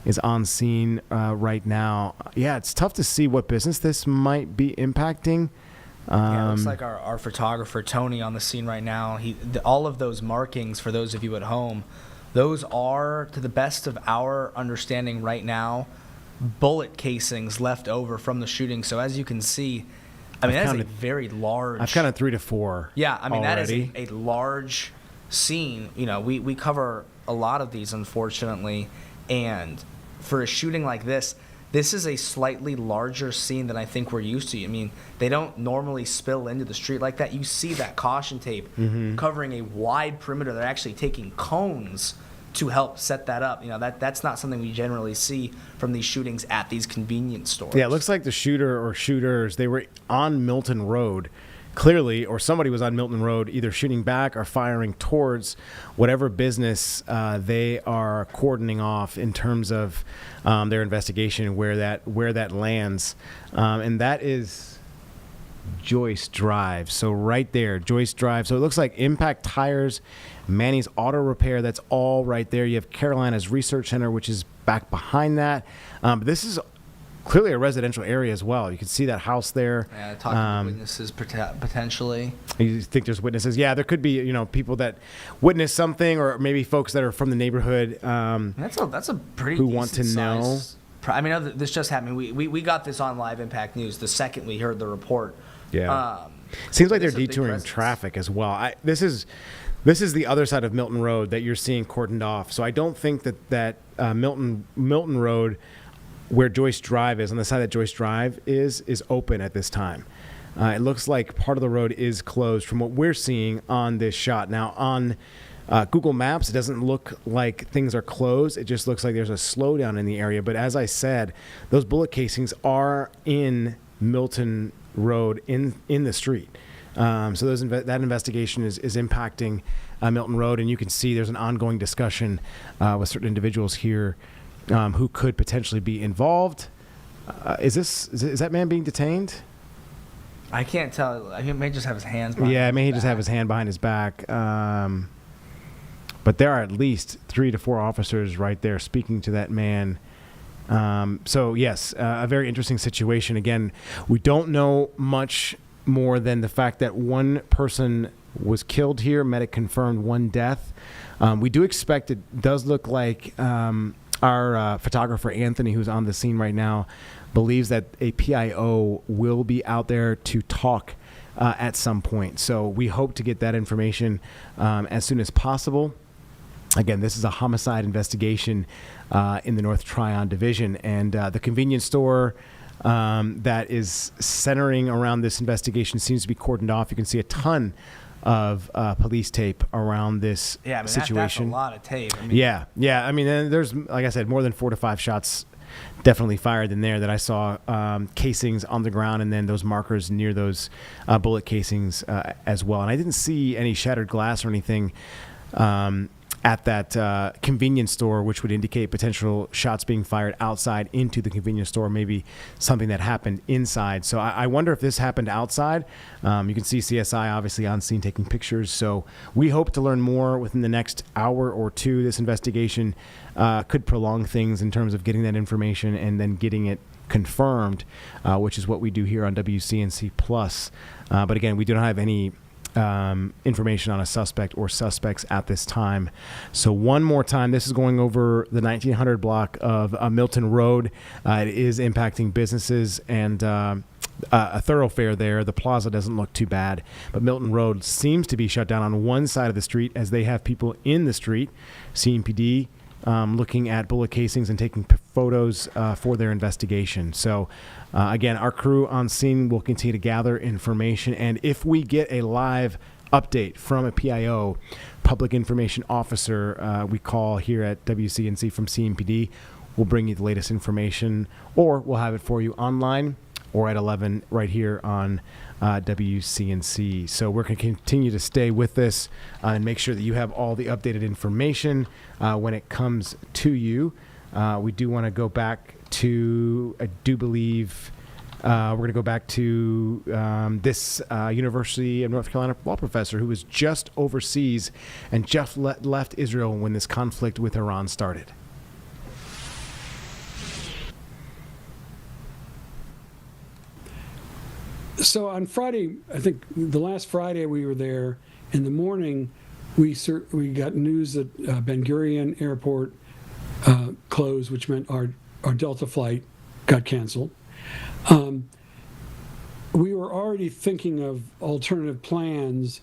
is on scene right now. It's tough to see what business this might be impacting. It looks like our photographer, Tony, on the scene right now. All of those markings, for those of you at home, those are, to the best of our understanding right now, bullet casings left over from the shooting. So as you can see, that is a very large... I've counted 3 to 4 that is a large scene. We cover a lot of these, unfortunately, and for a shooting like this is a slightly larger scene than I think we're used to. They don't normally spill into the street like that. You see that caution tape covering a wide perimeter. They're actually taking cones to help set that up. That's not something we generally see from these shootings at these convenience stores. Yeah, it looks like the shooter or shooters, they were on Milton Road, clearly, or somebody was on Milton Road either shooting back or firing towards whatever business they are cordoning off in terms of their investigation, where that lands. And that is Joyce Drive. So right there, Joyce Drive. So it looks like Impact Tires, Manny's Auto Repair, that's all right there. You have Carolina's Research Center, which is back behind that. But this is clearly a residential area as well. You can see that house there. Yeah, talking to witnesses potentially. You think there's witnesses? Yeah, there could be people that witness something, or maybe folks that are from the neighborhood. That's a pretty who want to know. This just happened. We got this on Live Impact News the second we heard the report. Yeah. Seems like they're detouring traffic as well. This is the other side of Milton Road that you're seeing cordoned off. So I don't think that Milton Road, where Joyce Drive is, on the side that Joyce Drive is open at this time. It looks like part of the road is closed from what we're seeing on this shot. Now, on Google Maps, it doesn't look like things are closed. It just looks like there's a slowdown in the area. But as I said, those bullet casings are in Milton Road in the street. So that investigation is impacting Milton Road, and you can see there's an ongoing discussion with certain individuals here who could potentially be involved. Is that man being detained? I can't tell. He may just have his hands behind his back. May just have his hand behind his back. But there are at least 3 to 4 officers right there speaking to that man So yes, a very interesting situation. Again, we don't know much more than the fact that one person was killed here. Medic confirmed one death. We do expect, it does look like our photographer Anthony, who's on the scene right now, believes that a PIO will be out there to talk at some point. So we hope to get that information as soon as possible. Again, this is a homicide investigation in the North Tryon Division, and the convenience store that is centering around this investigation seems to be cordoned off. You can see a ton of police tape around this situation. That's a lot of tape. I mean, yeah. I mean, and there's, like I said, more than 4 to 5 shots definitely fired in there that I saw, casings on the ground, and then those markers near those bullet casings as well. And I didn't see any shattered glass or anything at that convenience store, which would indicate potential shots being fired outside into the convenience store, maybe something that happened inside. So I wonder if this happened outside. You can see CSI obviously on scene taking pictures. So we hope to learn more within the next hour or two. This investigation could prolong things in terms of getting that information and then getting it confirmed, which is what we do here on WCNC Plus. But again, we do not have any information on a suspect or suspects at this time. So one more time, this is going over the 1900 block of Milton Road. It is impacting businesses and a thoroughfare there. The plaza doesn't look too bad, but Milton Road seems to be shut down on one side of the street as they have people in the street. CMPD looking at bullet casings and taking photos for their investigation. So again, our crew on scene will continue to gather information, and if we get a live update from a PIO, public information officer, we call here at WCNC from CMPD, we'll bring you the latest information, or we'll have it for you online or at 11 right here on WCNC. So we're going to continue to stay with this and make sure that you have all the updated information when it comes to you. We do want to go back to, I do believe, we're going to go back to this University of North Carolina law professor who was just overseas and just left Israel when this conflict with Iran started. So on Friday, I think the last Friday we were there, in the morning, we got news that Ben Gurion Airport closed, which meant our Delta flight got canceled. We were already thinking of alternative plans.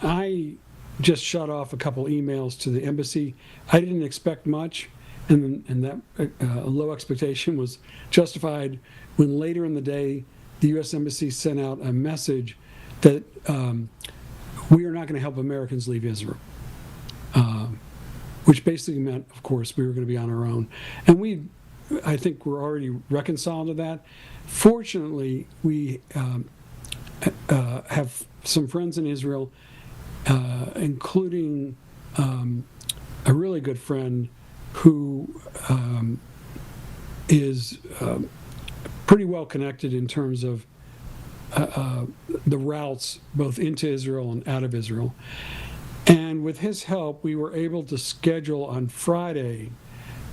I just shut off a couple emails to the embassy. I didn't expect much, and that low expectation was justified when later in the day the U.S. Embassy sent out a message that we are not going to help Americans leave Israel, which basically meant, of course, we were going to be on our own. And I think we're already reconciled to that. Fortunately, we have some friends in Israel, including a really good friend who is pretty well connected in terms of the routes both into Israel and out of Israel. And with his help, we were able to schedule on Friday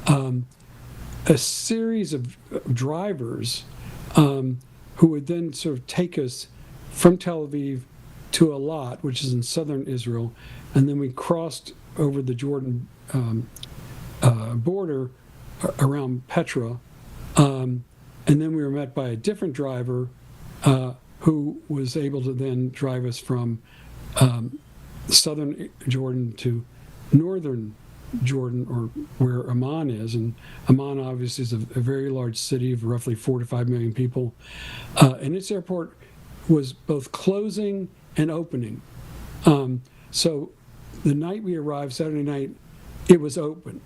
a series of drivers who would then sort of take us from Tel Aviv to Eilat, which is in southern Israel, and then we crossed over the Jordan border around Petra. And then we were met by a different driver who was able to then drive us from southern Jordan to northern Jordan, or where Amman is. And Amman obviously is a very large city of roughly 4 to 5 million people. And its airport was both closing and opening. So the night we arrived, Saturday night, it was open.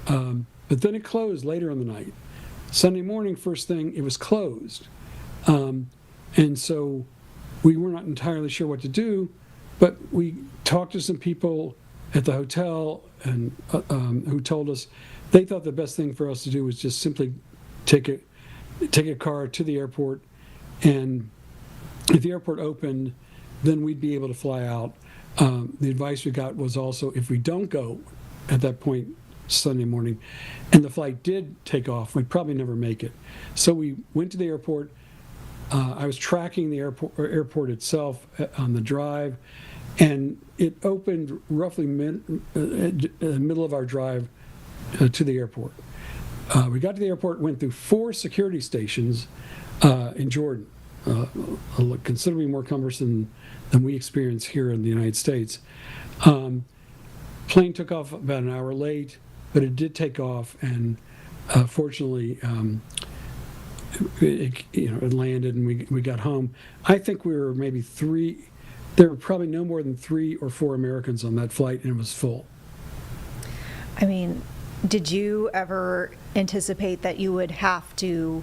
But then it closed later in the night. Sunday morning, first thing, it was closed. And so we were not entirely sure what to do, but we talked to some people at the hotel and who told us they thought the best thing for us to do was just simply take a car to the airport, and if the airport opened, then we'd be able to fly out. The advice we got was also, if we don't go at that point Sunday morning, and the flight did take off. We'd probably never make it. So we went to the airport. I was tracking the airport itself on the drive, and it opened roughly middle of our drive to the airport. We got to the airport, went through 4 security stations in Jordan, considerably more cumbersome than we experience here in the United States. Plane took off about an hour late, but it did take off, and fortunately, it landed, and we got home. I think we were maybe 3. There were probably no more than 3 or 4 Americans on that flight, and it was full. I mean, did you ever anticipate that you would have to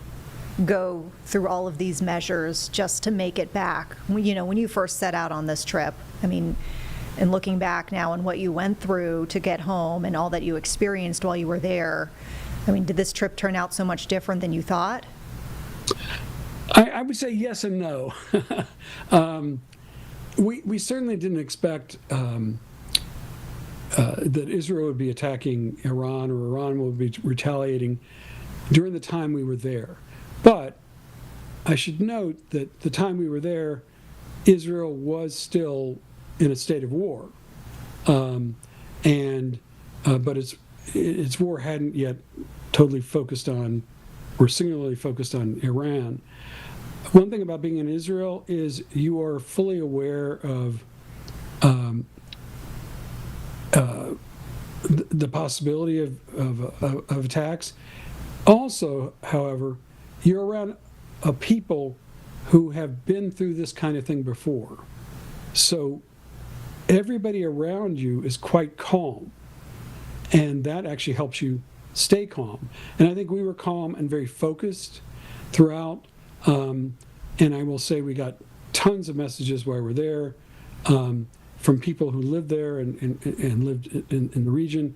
go through all of these measures just to make it back? When you first set out on this trip, I mean, and looking back now on what you went through to get home and all that you experienced while you were there, I mean, did this trip turn out so much different than you thought? I would say yes and no. We certainly didn't expect that Israel would be attacking Iran, or Iran would be retaliating during the time we were there. But I should note that the time we were there, Israel was still in a state of war, but its war hadn't yet totally focused on, or singularly focused on, Iran. One thing about being in Israel is you are fully aware of the possibility of attacks. Also, however, you're around a people who have been through this kind of thing before. So everybody around you is quite calm, and that actually helps you stay calm. And I think we were calm and very focused throughout. And I will say we got tons of messages while we're there from people who lived there and lived in the region,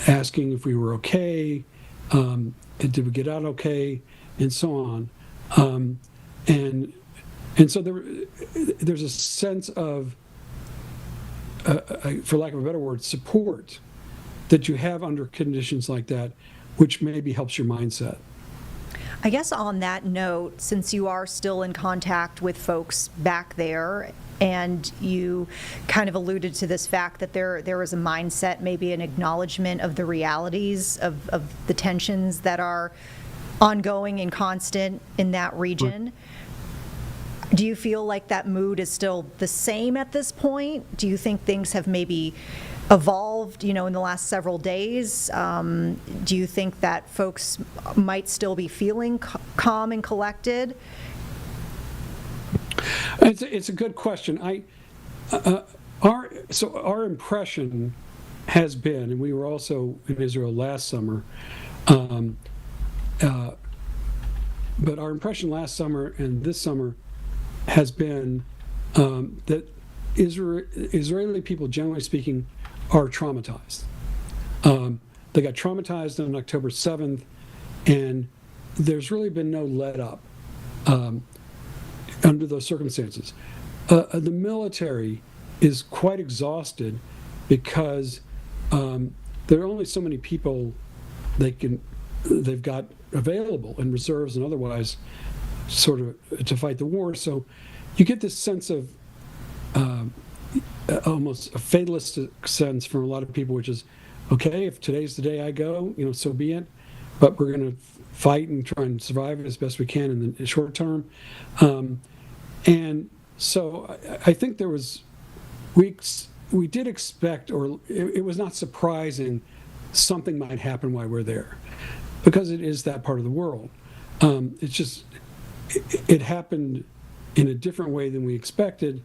asking if we were okay, did we get out okay, and so on. And so there's a sense of, for lack of a better word, support that you have under conditions like that, which maybe helps your mindset. I guess on that note, since you are still in contact with folks back there, and you kind of alluded to this fact that there is a mindset, maybe an acknowledgement of the realities of the tensions that are ongoing and constant in that region. Do you feel like that mood is still the same at this point? Do you think things have maybe evolved, in the last several days? Do you think that folks might still be feeling calm and collected? It's a good question. Our impression has been, and we were also in Israel last summer, but our impression last summer and this summer has been that Israeli people, generally speaking, are traumatized. They got traumatized on October 7th, and there's really been no let up under those circumstances. The military is quite exhausted because there are only so many people they've got available in reserves and otherwise, sort of, to fight the war. So you get this sense of almost a fatalistic sense from a lot of people, which is, okay, if today's the day I go, so be it, but we're going to fight and try and survive as best we can in the short term. And so I think there was, we did expect, or it was not surprising, something might happen while we're there, because it is that part of the world. It's just, it happened in a different way than we expected.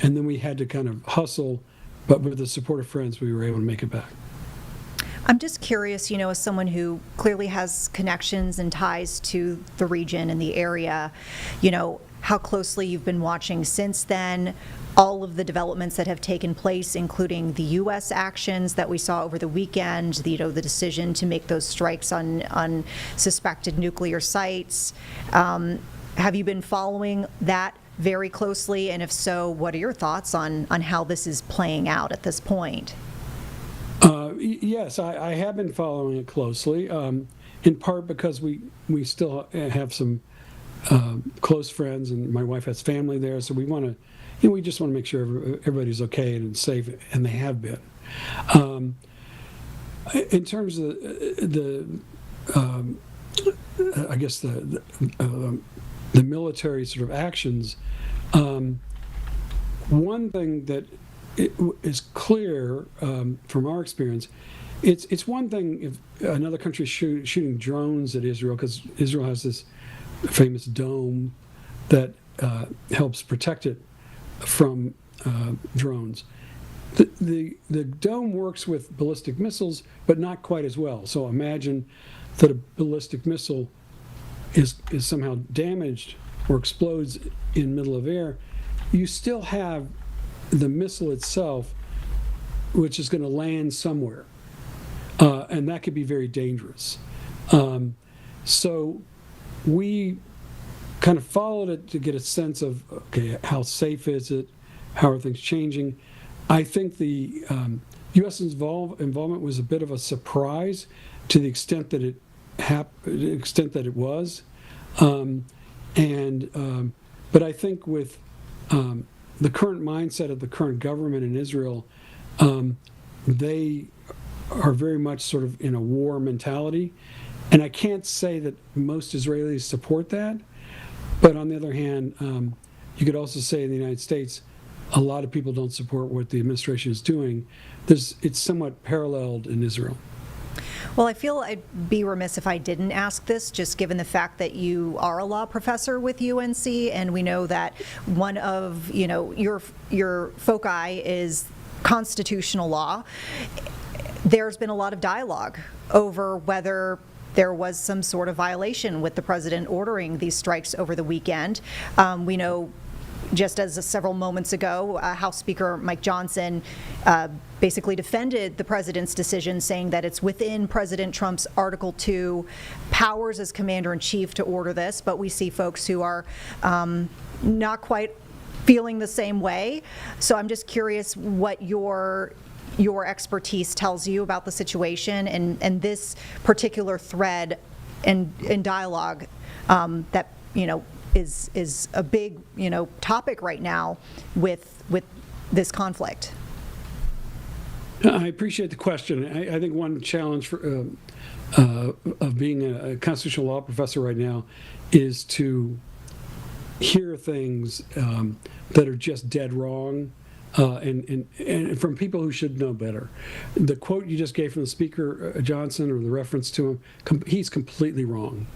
And then we had to kind of hustle, but with the support of friends, we were able to make it back. I'm just curious, as someone who clearly has connections and ties to the region and the area, how closely you've been watching since then, all of the developments that have taken place, including the U.S. actions that we saw over the weekend, the decision to make those strikes on suspected nuclear sites. Have you been following that very closely? And if so, what are your thoughts on how this is playing out at this point? Yes, I have been following it closely, in part because we still have some close friends, and my wife has family there, so we want to, we just want to make sure everybody's okay and safe, and they have been. In terms of I guess the military sort of actions, one thing that is clear from our experience, it's one thing if another country is shooting drones at Israel, because Israel has this famous dome that helps protect it from drones. The dome works with ballistic missiles, but not quite as well. So imagine that a ballistic missile is somehow damaged or explodes in middle of air. You still have the missile itself, which is going to land somewhere, and that could be very dangerous. So we kind of followed it to get a sense of, okay, how safe is it? How are things changing? I think the U.S. involvement was a bit of a surprise to the extent that it was, but I think with the current mindset of the current government in Israel, they are very much sort of in a war mentality, and I can't say that most Israelis support that, but on the other hand, you could also say in the United States, a lot of people don't support what the administration is doing. It's somewhat paralleled in Israel. Well, I feel I'd be remiss if I didn't ask this, just given the fact that you are a law professor with UNC, and we know that one of your foci is constitutional law. There's been a lot of dialogue over whether there was some sort of violation with the president ordering these strikes over the weekend. We know, just as several moments ago, House Speaker Mike Johnson basically defended the president's decision, saying that it's within President Trump's Article 2 powers as commander-in-chief to order this, but we see folks who are not quite feeling the same way. So I'm just curious what your expertise tells you about the situation and this particular thread and dialogue that, is a big, topic right now with this conflict. I appreciate the question. I think one challenge of being a constitutional law professor right now is to hear things that are just dead wrong, and from people who should know better. The quote you just gave from the Speaker Johnson, or the reference to him, he's completely wrong.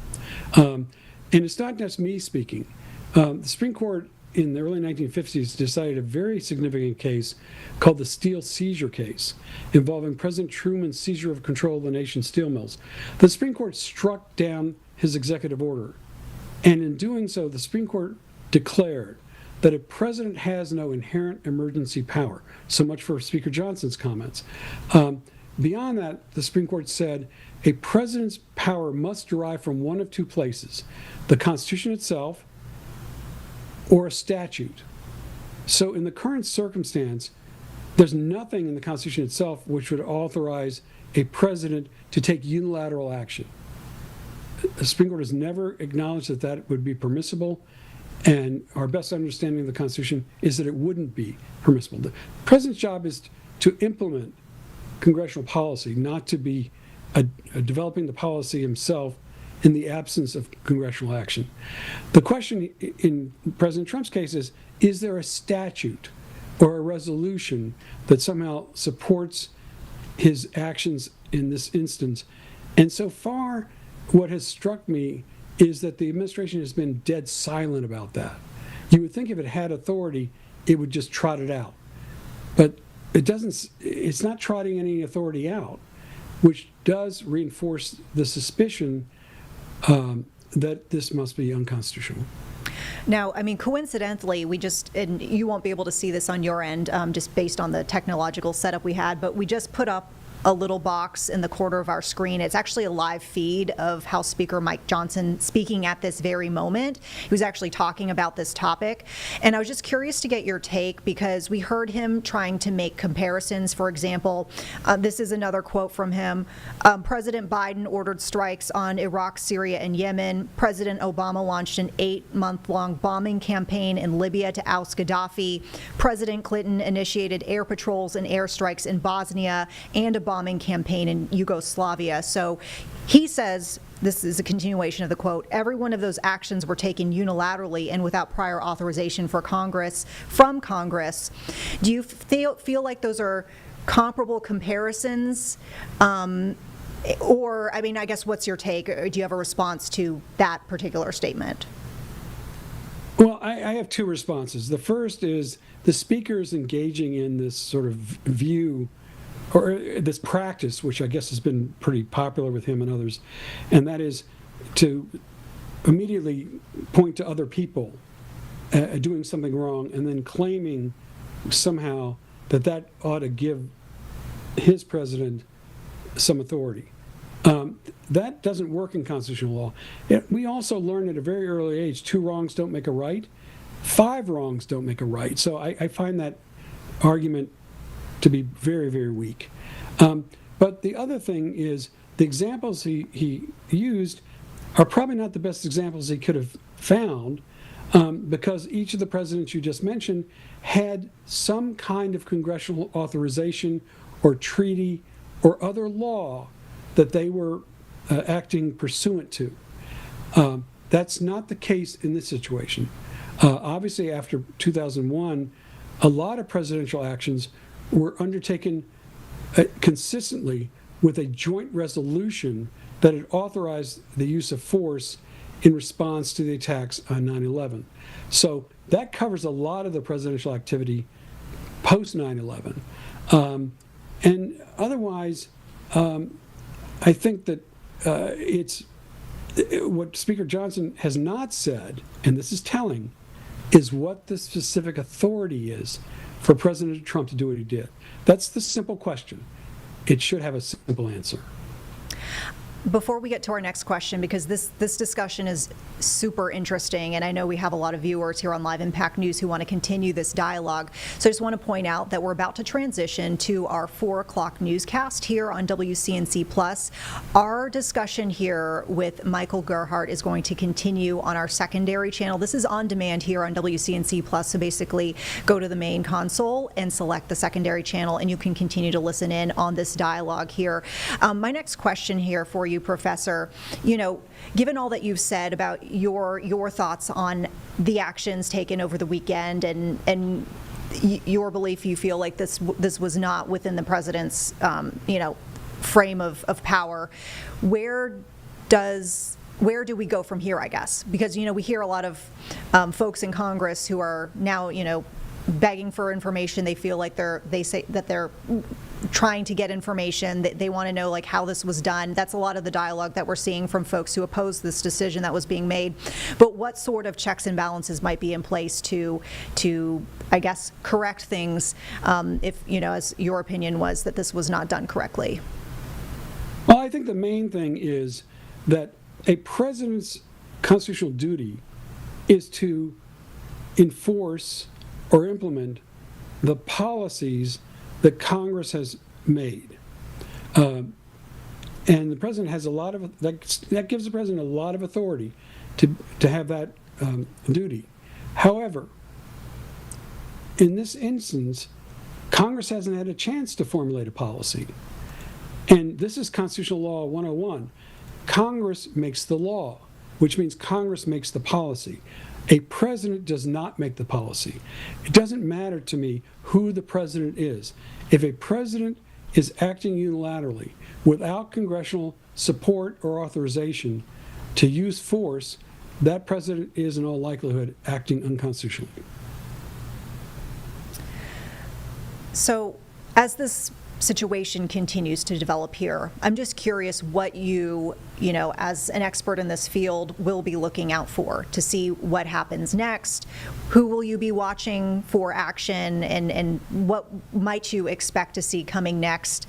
And it's not just me speaking. The Supreme Court in the early 1950s decided a very significant case called the steel seizure case, involving President Truman's seizure of control of the nation's steel mills. The Supreme Court struck down his executive order, and in doing so, the Supreme Court declared that a president has no inherent emergency power. So much for Speaker Johnson's comments. Beyond that, the Supreme Court said a president's power must derive from one of two places: the Constitution itself or a statute. So in the current circumstance, there's nothing in the Constitution itself which would authorize a president to take unilateral action. The Supreme Court has never acknowledged that that would be permissible, and our best understanding of the Constitution is that it wouldn't be permissible. The president's job is to implement congressional policy, not to be developing the policy himself in the absence of congressional action. The question in President Trump's case is there a statute or a resolution that somehow supports his actions in this instance? And so far, what has struck me is that the administration has been dead silent about that. You would think if it had authority, it would just trot it out. But it doesn't. It's not trotting any authority out, which does reinforce the suspicion that this must be unconstitutional. Now, I mean, coincidentally, and you won't be able to see this on your end, just based on the technological setup we had, but we just put up a little box in the corner of our screen. It's actually a live feed of House Speaker Mike Johnson speaking at this very moment. He was actually talking about this topic. And I was just curious to get your take, because we heard him trying to make comparisons. For example, this is another quote from him. President Biden ordered strikes on Iraq, Syria, and Yemen. President Obama launched an 8-month-long bombing campaign in Libya to oust Gaddafi. President Clinton initiated air patrols and airstrikes in Bosnia and a bombing campaign in Yugoslavia. So he says, this is a continuation of the quote, every one of those actions were taken unilaterally and without prior authorization from Congress. Do you feel like those are comparable comparisons? Or, I mean, I guess, what's your take? Or do you have a response to that particular statement? Well, I have two responses. The first is the speaker is engaging in this sort of view, or this practice, which I guess has been pretty popular with him and others, and that is to immediately point to other people doing something wrong and then claiming somehow that ought to give his president some authority. That doesn't work in constitutional law. We also learned at a very early age, 2 wrongs don't make a right, 5 wrongs don't make a right. So I find that argument to be very, very weak. But the other thing is the examples he used are probably not the best examples he could have found, because each of the presidents you just mentioned had some kind of congressional authorization or treaty or other law that they were acting pursuant to. That's not the case in this situation. Obviously, after 2001, a lot of presidential actions were undertaken consistently with a joint resolution that had authorized the use of force in response to the attacks on 9/11. So that covers a lot of the presidential activity post 9/11. And otherwise, I think that what Speaker Johnson has not said, and this is telling, is what the specific authority is for President Trump to do what he did. That's the simple question. It should have a simple answer. Before we get to our next question, because this discussion is super interesting, and I know we have a lot of viewers here on Live Impact News who want to continue this dialogue. So I just want to point out that we're about to transition to our 4 o'clock newscast here on WCNC+. Our discussion here with Michael Gerhardt is going to continue on our secondary channel. This is on demand here on WCNC+, so basically go to the main console and select the secondary channel, and you can continue to listen in on this dialogue here. My next question here for you, Professor, given all that you've said about your thoughts on the actions taken over the weekend and your belief, you feel like this was not within the president's frame of power, where do we go from here, I guess? Because we hear a lot of folks in Congress who are now begging for information. They feel like they say that they're trying to get information, that they want to know how this was done. That's a lot of the dialogue that we're seeing from folks who oppose this decision that was being made. But what sort of checks and balances might be in place to I guess, correct things if, as your opinion was that this was not done correctly? Well, I think the main thing is that a president's constitutional duty is to enforce or implement the policies that Congress has made. And the president has that gives the president a lot of authority to have that duty. However, in this instance, Congress hasn't had a chance to formulate a policy. And this is Constitutional Law 101. Congress makes the law, which means Congress makes the policy. A president does not make the policy. It doesn't matter to me who the president is. If a president is acting unilaterally without congressional support or authorization to use force, that president is in all likelihood acting unconstitutionally. So as this situation continues to develop here, I'm just curious what you as an expert in this field, will be looking out for to see what happens next. Who will you be watching for action, and what might you expect to see coming next,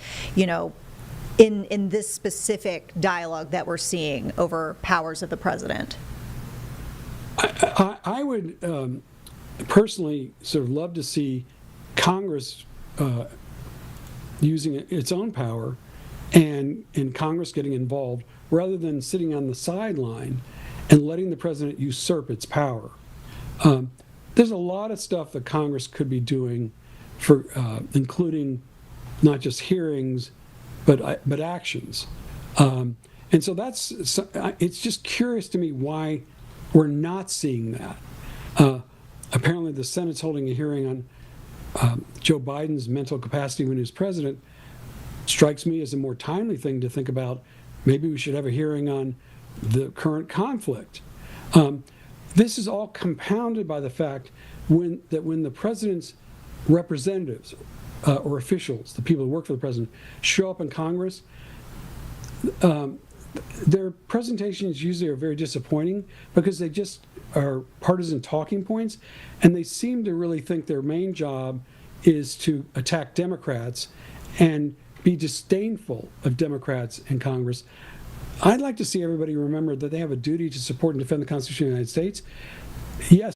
in this specific dialogue that we're seeing over powers of the president? I would personally sort of love to see Congress using its own power and Congress getting involved rather than sitting on the sideline and letting the president usurp its power. There's a lot of stuff that Congress could be doing, for including not just hearings, but actions. And so it's just curious to me why we're not seeing that. Apparently, the Senate's holding a hearing on Joe Biden's mental capacity when he was president. Strikes me as a more timely thing to think about. Maybe we should have a hearing on the current conflict. This is all compounded by the fact when the president's representatives or officials, the people who work for the president, show up in Congress, their presentations usually are very disappointing because they just are partisan talking points, and they seem to really think their main job is to attack Democrats and be disdainful of Democrats in Congress. I'd like to see everybody remember that they have a duty to support and defend the Constitution of the United States. Yes.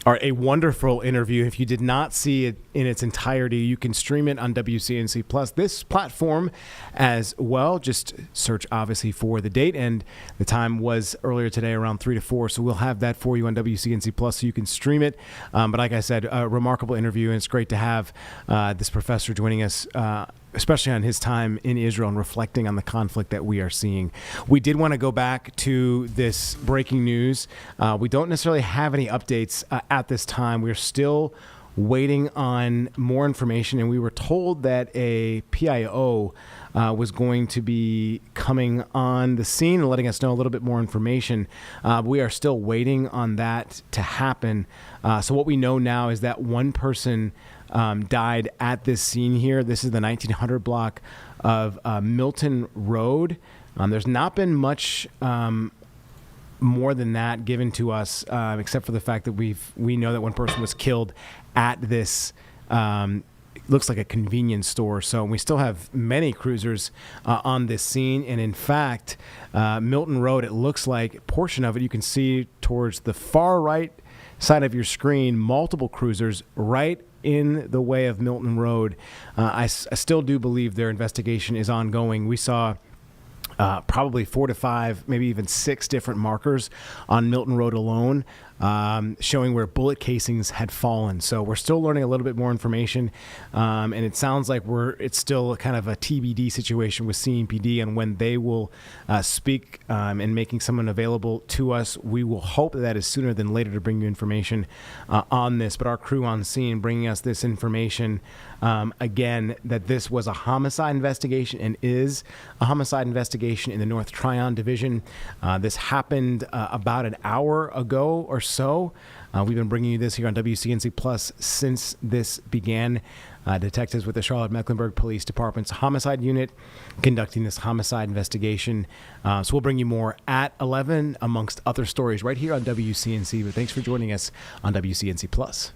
All right, a wonderful interview. If you did not see it in its entirety, you can stream it on WCNC Plus. This platform as well, just search obviously for the date, and the time was earlier today around 3 to 4, so we'll have that for you on WCNC Plus so you can stream it. But like I said, a remarkable interview, and it's great to have this professor joining us, especially on his time in Israel and reflecting on the conflict that we are seeing. We did want to go back to this breaking news. We don't necessarily have any updates at this time. We're still waiting on more information, and we were told that a PIO was going to be coming on the scene and letting us know a little bit more information. We are still waiting on that to happen. So what we know now is that one person died at this scene here. This is the 1900 block of Milton Road. There's not been much more than that given to us, except for the fact that we know that one person was killed at this looks like a convenience store. So we still have many cruisers on this scene. And in fact, Milton Road, it looks like a portion of it, you can see towards the far right side of your screen, multiple cruisers right in the way of Milton Road. I still do believe their investigation is ongoing. We saw probably 4 to 5, maybe even 6 different markers on Milton Road alone, showing where bullet casings had fallen. So we're still learning a little bit more information, and it sounds like it's still kind of a TBD situation with CNPD, and when they will speak and making someone available to us, we will hope that is sooner than later to bring you information on this. But our crew on scene bringing us this information, again, that this was a homicide investigation and is a homicide investigation in the North Tryon Division. This happened about an hour ago or so. We've been bringing you this here on WCNC Plus since this began. Detectives with the Charlotte-Mecklenburg Police Department's homicide unit conducting this homicide investigation. So we'll bring you more at 11 amongst other stories right here on WCNC. But thanks for joining us on WCNC Plus.